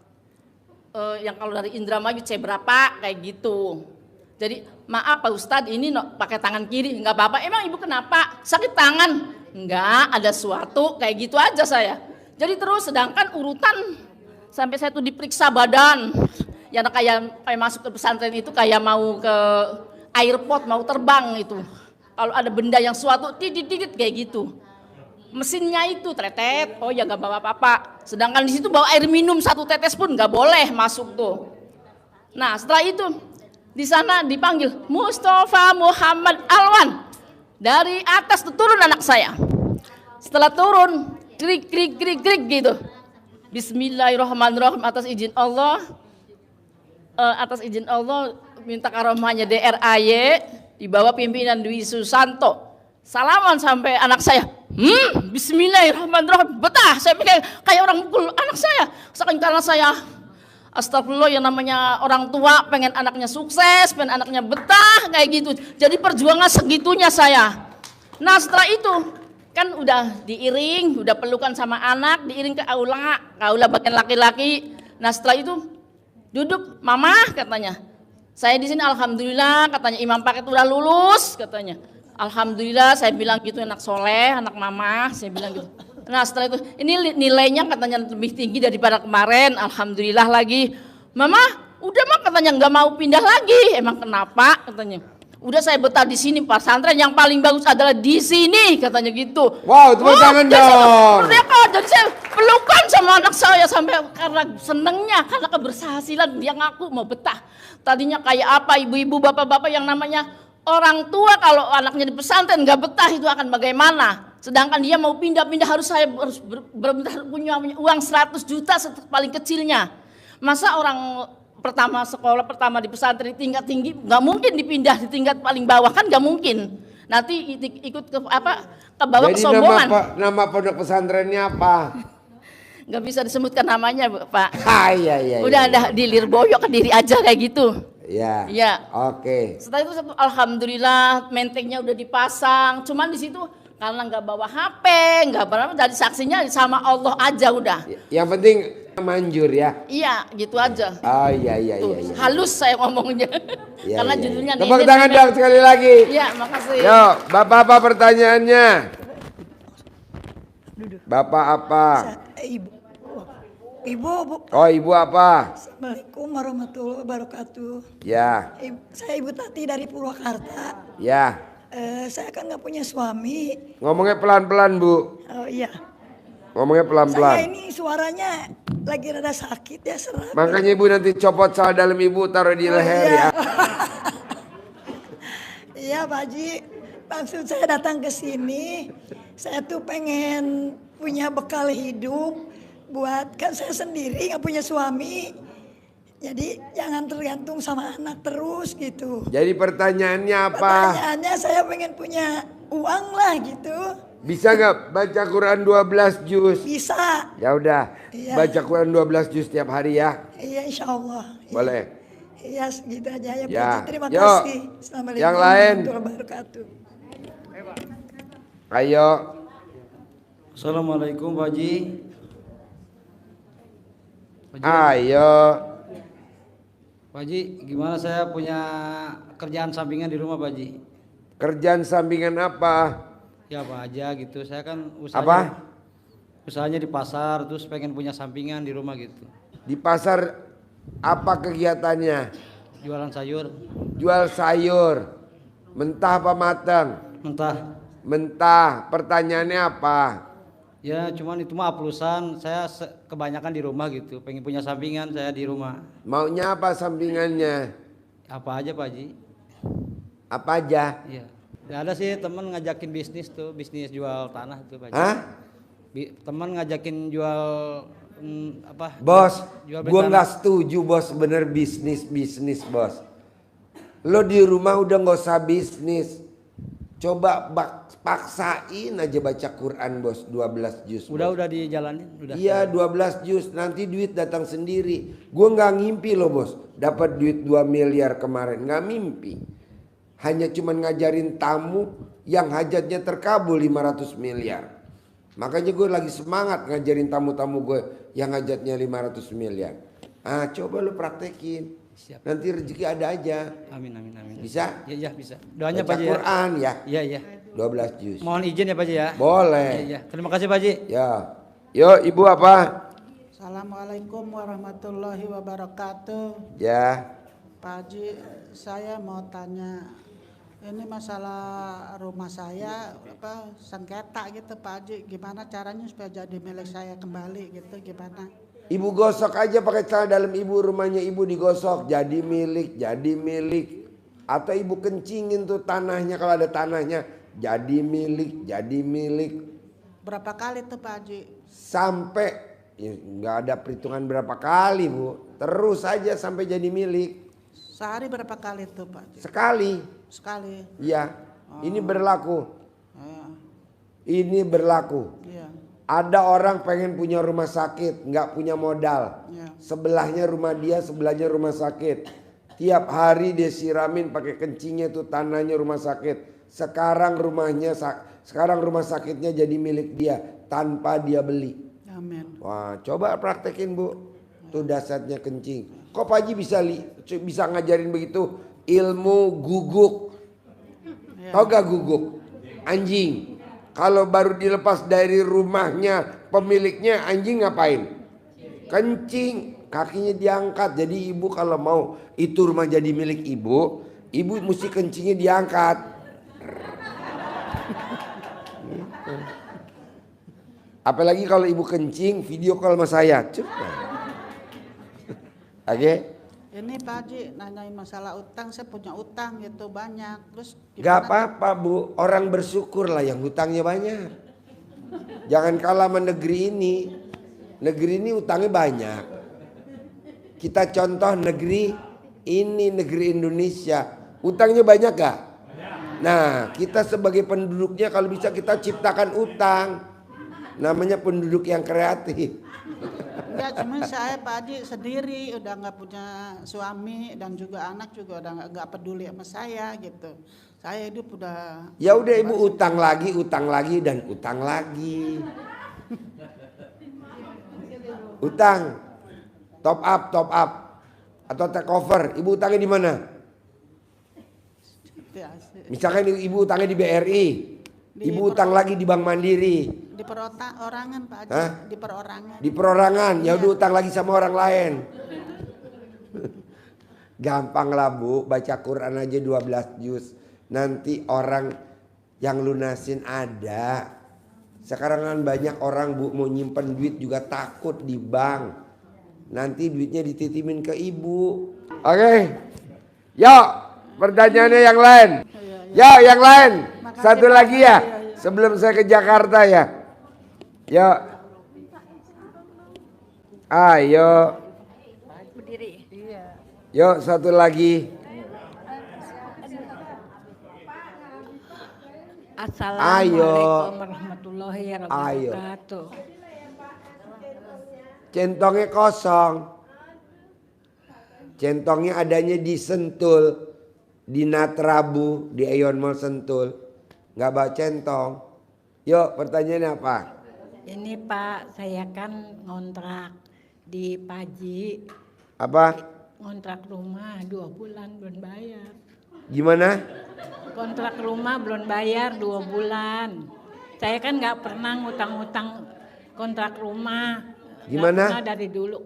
yang kalau dari Indramayu C berapa kayak gitu. Jadi maaf Pak Ustadz, ini pakai tangan kiri, nggak apa-apa. Emang ibu kenapa? Sakit tangan? Nggak, ada suatu kayak gitu aja saya. Jadi terus, sedangkan urutan sampai saya tuh diperiksa badan. Ya kayak masuk ke pesantren itu kayak mau ke airport, mau terbang itu. Kalau ada benda yang suatu didit kayak gitu. Mesinnya itu tretet, oh ya nggak bawa apa-apa. Sedangkan di situ bawa air minum 1 tetes pun nggak boleh masuk tuh. Nah setelah itu di sana dipanggil Mustafa Muhammad Alwan. Dari atas tuh turun anak saya. Setelah turun, krik gitu. Bismillahirrahmanirrahim, atas izin Allah minta karomahnya DRAY di bawah pimpinan Dwi Susanto. Salaman sampai anak saya. Bismillahirrahmanirrahim. Betah, saya pikir kayak orang mukul anak saya. Saking karena saya astagfirullah, yang namanya orang tua pengen anaknya sukses, pengen anaknya betah kayak gitu. Jadi perjuangan segitunya saya. Nah setelah itu kan udah diiring, udah pelukan sama anak, diiring ke aula bagian laki-laki. Nah setelah itu duduk, mama katanya. Saya di sini alhamdulillah, katanya imam paket udah lulus katanya. Alhamdulillah, saya bilang gitu, anak soleh, anak mama, saya bilang gitu. Nah setelah itu, ini nilainya katanya lebih tinggi daripada kemarin, alhamdulillah lagi. Mama, udah mah katanya nggak mau pindah lagi. Emang kenapa katanya? Udah saya betah di sini, pesantren yang paling bagus adalah di sini katanya gitu. Wow, tepuk tangan dong. Jadi saya pelukan sama anak saya sampai karena senengnya, karena keberhasilan dia ngaku mau betah. Tadinya kayak apa ibu-ibu, bapak-bapak yang namanya orang tua kalau anaknya di pesantren nggak betah itu akan bagaimana? Sedangkan dia mau pindah-pindah harus punya uang 100 juta paling kecilnya. Masa orang sekolah pertama di pesantren tingkat tinggi nggak mungkin dipindah di tingkat paling bawah, kan nggak mungkin. Nanti ikut ke bawah kesombongan. Jadi nama pondok pesantrennya apa? Nggak bisa disebutkan namanya Pak. Iya. Udah ada di Lirboyo, Kediri aja kayak gitu. Ya. Oke. Setelah itu alhamdulillah mentengnya udah dipasang. Cuman di situ karena nggak bawa HP, nggak berapa, dari saksinya sama Allah aja udah. Yang penting manjur ya. Iya, gitu aja. Oh iya. Halus saya ngomongnya. Ya, karena judulnya tepuk tangan dong sekali lagi. Iya, makasih. Yo, Bapak apa pertanyaannya? Bapak apa? Ibu. Oh, Ibu apa? Assalamualaikum warahmatullahi wabarakatuh. Ya. Saya Ibu Tati dari Purwakarta. Ya. Saya kan nggak punya suami. Ngomongnya pelan-pelan, Bu. Oh iya. Ngomongnya pelan-pelan. Saya ini suaranya lagi rada sakit ya, serak. Makanya Ibu nanti copot salah dalam Ibu, taruh di leher ya. Iya Pak Haji. Maksud saya datang ke sini, saya tuh pengen punya bekal hidup buat, kan saya sendiri nggak punya suami. Jadi jangan tergantung sama anak terus gitu. Jadi pertanyaannya apa? Pertanyaannya saya pengen punya uang lah gitu. Bisa nggak baca Quran 12 juz? Bisa. Ya udah, Iya. baca Quran 12 juz setiap hari ya. Iya, insya Allah. Boleh. Iya, segitu aja ya, Pak Ya. Haji. Terima Yuk. kasih. Assalamualaikum Yang lain. warahmatullahi wabarakatuh. Ayo. Assalamualaikum Pak Haji. Ayo. Pak Haji, gimana saya punya kerjaan sampingan di rumah Pak Haji? Kerjaan sampingan apa? Ya apa aja gitu. Saya kan usahanya di pasar, terus pengen punya sampingan di rumah gitu. Di pasar apa kegiatannya? Jualan sayur. Jual sayur. Mentah apa matang? Mentah. Mentah. Pertanyaannya apa? Ya cuman itu mah aplusan. Saya kebanyakan di rumah gitu. Pengen punya sampingan saya di rumah. Maunya apa sampingannya? Apa aja Pak Haji? Apa aja? Iya. Ya ada sih temen ngajakin bisnis tuh, bisnis jual tanah tuh Pak Haji. Hah? Temen ngajakin jual apa? Bos, Jual beli gua tanah. nggak setuju bos, bener bisnis bos. Lo di rumah udah nggak usah bisnis. Coba paksain aja baca Quran bos, 12 juz. Udah dijalanin. Iya 12 juz, nanti duit datang sendiri. Gua nggak ngimpi loh bos, dapat duit 2 miliar kemarin, nggak mimpi. Hanya cuman ngajarin tamu yang hajatnya terkabul 500 miliar. Makanya gue lagi semangat ngajarin tamu-tamu gue yang hajatnya 500 miliar. Ah, coba lu praktekin. Siap. Nanti rezeki ada aja. Amin. Bisa? Iya bisa. Doanya Baca Pak Haji Quran ya. Iya. 12 juz. Mohon izin ya Pak Haji ya. Boleh. Iya. Terima kasih Pak Haji. Ya. Yuk, Ibu apa? Assalamualaikum warahmatullahi wabarakatuh. Ya. Pak Haji, saya mau tanya, ini masalah rumah saya sengketa gitu Pak Haji, gimana caranya supaya jadi milik saya kembali gitu, gimana? Ibu gosok aja pakai celana dalam ibu, rumahnya ibu digosok jadi milik. Atau ibu kencingin tuh tanahnya, kalau ada tanahnya jadi milik. Berapa kali tuh Pak Haji? Sampai ya, nggak ada perhitungan berapa kali Bu, terus saja sampai jadi milik. Sehari berapa kali tuh Pak Haji? Sekali. Iya. Ini berlaku. Ini berlaku. Iya. Ada orang pengen punya rumah sakit, nggak punya modal. Iya. Sebelahnya rumah dia, sebelahnya rumah sakit. Tiap hari dia siramin pakai kencingnya tuh tanahnya rumah sakit. Sekarang rumah sakitnya jadi milik dia tanpa dia beli. Amin. Wah, coba praktekin Bu. Tuh dasarnya kencing. Kok Pak Haji bisa ngajarin begitu? Ilmu guguk. Tahu gak guguk? Anjing. Kalau baru dilepas dari rumahnya pemiliknya, anjing ngapain? Kencing. Kakinya diangkat. Jadi ibu kalau mau itu rumah jadi milik ibu, ibu mesti kencingnya diangkat. Apalagi kalau ibu kencing, video call sama saya. Cepat. Oke? Ini Pak Haji nanyain masalah utang, saya punya utang gitu banyak. Terus Gak apa-apa Bu, orang bersyukur lah yang hutangnya banyak. Jangan kalah sama negeri ini. Negeri ini utangnya banyak. Kita contoh negeri ini, negeri Indonesia. Utangnya banyak gak? Nah, kita sebagai penduduknya kalau bisa kita ciptakan utang. Namanya penduduk yang kreatif. Enggak, cuma saya Pak Haji sendiri udah nggak punya suami dan juga anak juga udah nggak peduli sama saya gitu. Saya hidup udah. Ya udah ibu utang lagi dan utang lagi. Utang, top up atau take over. Ibu utangnya di mana? Misalkan ibu utangnya di BRI, ibu utang lagi di Bank Mandiri. Di perorangan Pak Haji. Hah? Di perorangan. Di perorangan, ya udah utang lagi sama orang lain. Gampang lah Bu, baca Quran aja 12 juz. Nanti orang yang lunasin ada. Sekarang kan banyak orang Bu mau nyimpen duit juga takut di bank. Nanti duitnya dititipin ke ibu. Oke. Yuk, pertanyaannya yang lain. Ya, yang lain. Makasih, Satu Pak. lagi ya. Sebelum saya ke Jakarta ya. Yuk. Ayo. Berdiri. Iya. Yuk, satu lagi. Assalamualaikum warahmatullahi wabarakatuh. Centongnya kosong. Centongnya adanya di Sentul, di Natrabu, di Aeon Mall Sentul. Nggak bawa centong. Yuk, pertanyaannya apa? Ini Pak, saya kan ngontrak di Paji. Apa? Ngontrak rumah 2 bulan belum bayar. Gimana? Kontrak rumah belum bayar 2 bulan. Saya kan nggak pernah ngutang-ngutang kontrak rumah. Gimana? Nggak pernah dari dulu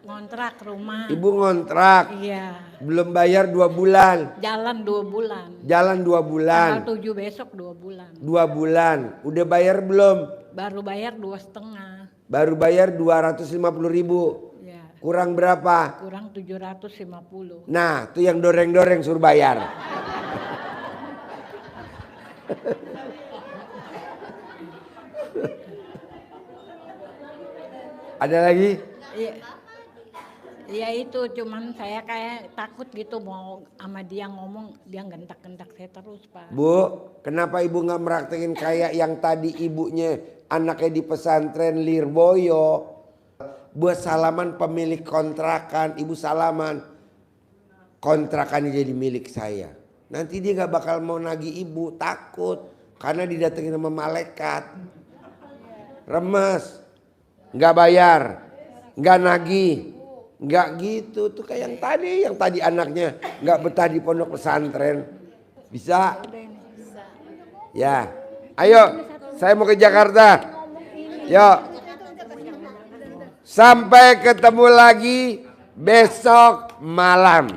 ngontrak rumah. Ibu ngontrak. Iya. Belum bayar 2 bulan. Jalan 2 bulan. Jalan 2 bulan. Tanggal 7 besok 2 bulan. 2 bulan. Udah bayar belum? Baru bayar 2,5. Baru bayar 250.000. Ya. Kurang berapa? Kurang 750. Nah, tuh yang doreng-doreng suruh bayar. Ada lagi? Iya. Iya itu, cuman saya kayak takut gitu mau sama dia ngomong, dia gentak-gentak saya terus Pak. Bu, kenapa ibu nggak meraktekin kayak yang tadi ibunya anaknya di pesantren Lirboyo? Buat salaman pemilik kontrakan, ibu salaman. Kontrakannya jadi milik saya. Nanti dia nggak bakal mau nagih ibu, takut. Karena didatengin sama malaikat. Remes. Nggak bayar, nggak nagih, nggak gitu. Tuh kayak yang tadi anaknya nggak betah di pondok pesantren. Bisa? Ya, ayo, saya mau ke Jakarta. Yuk, sampai ketemu lagi besok malam.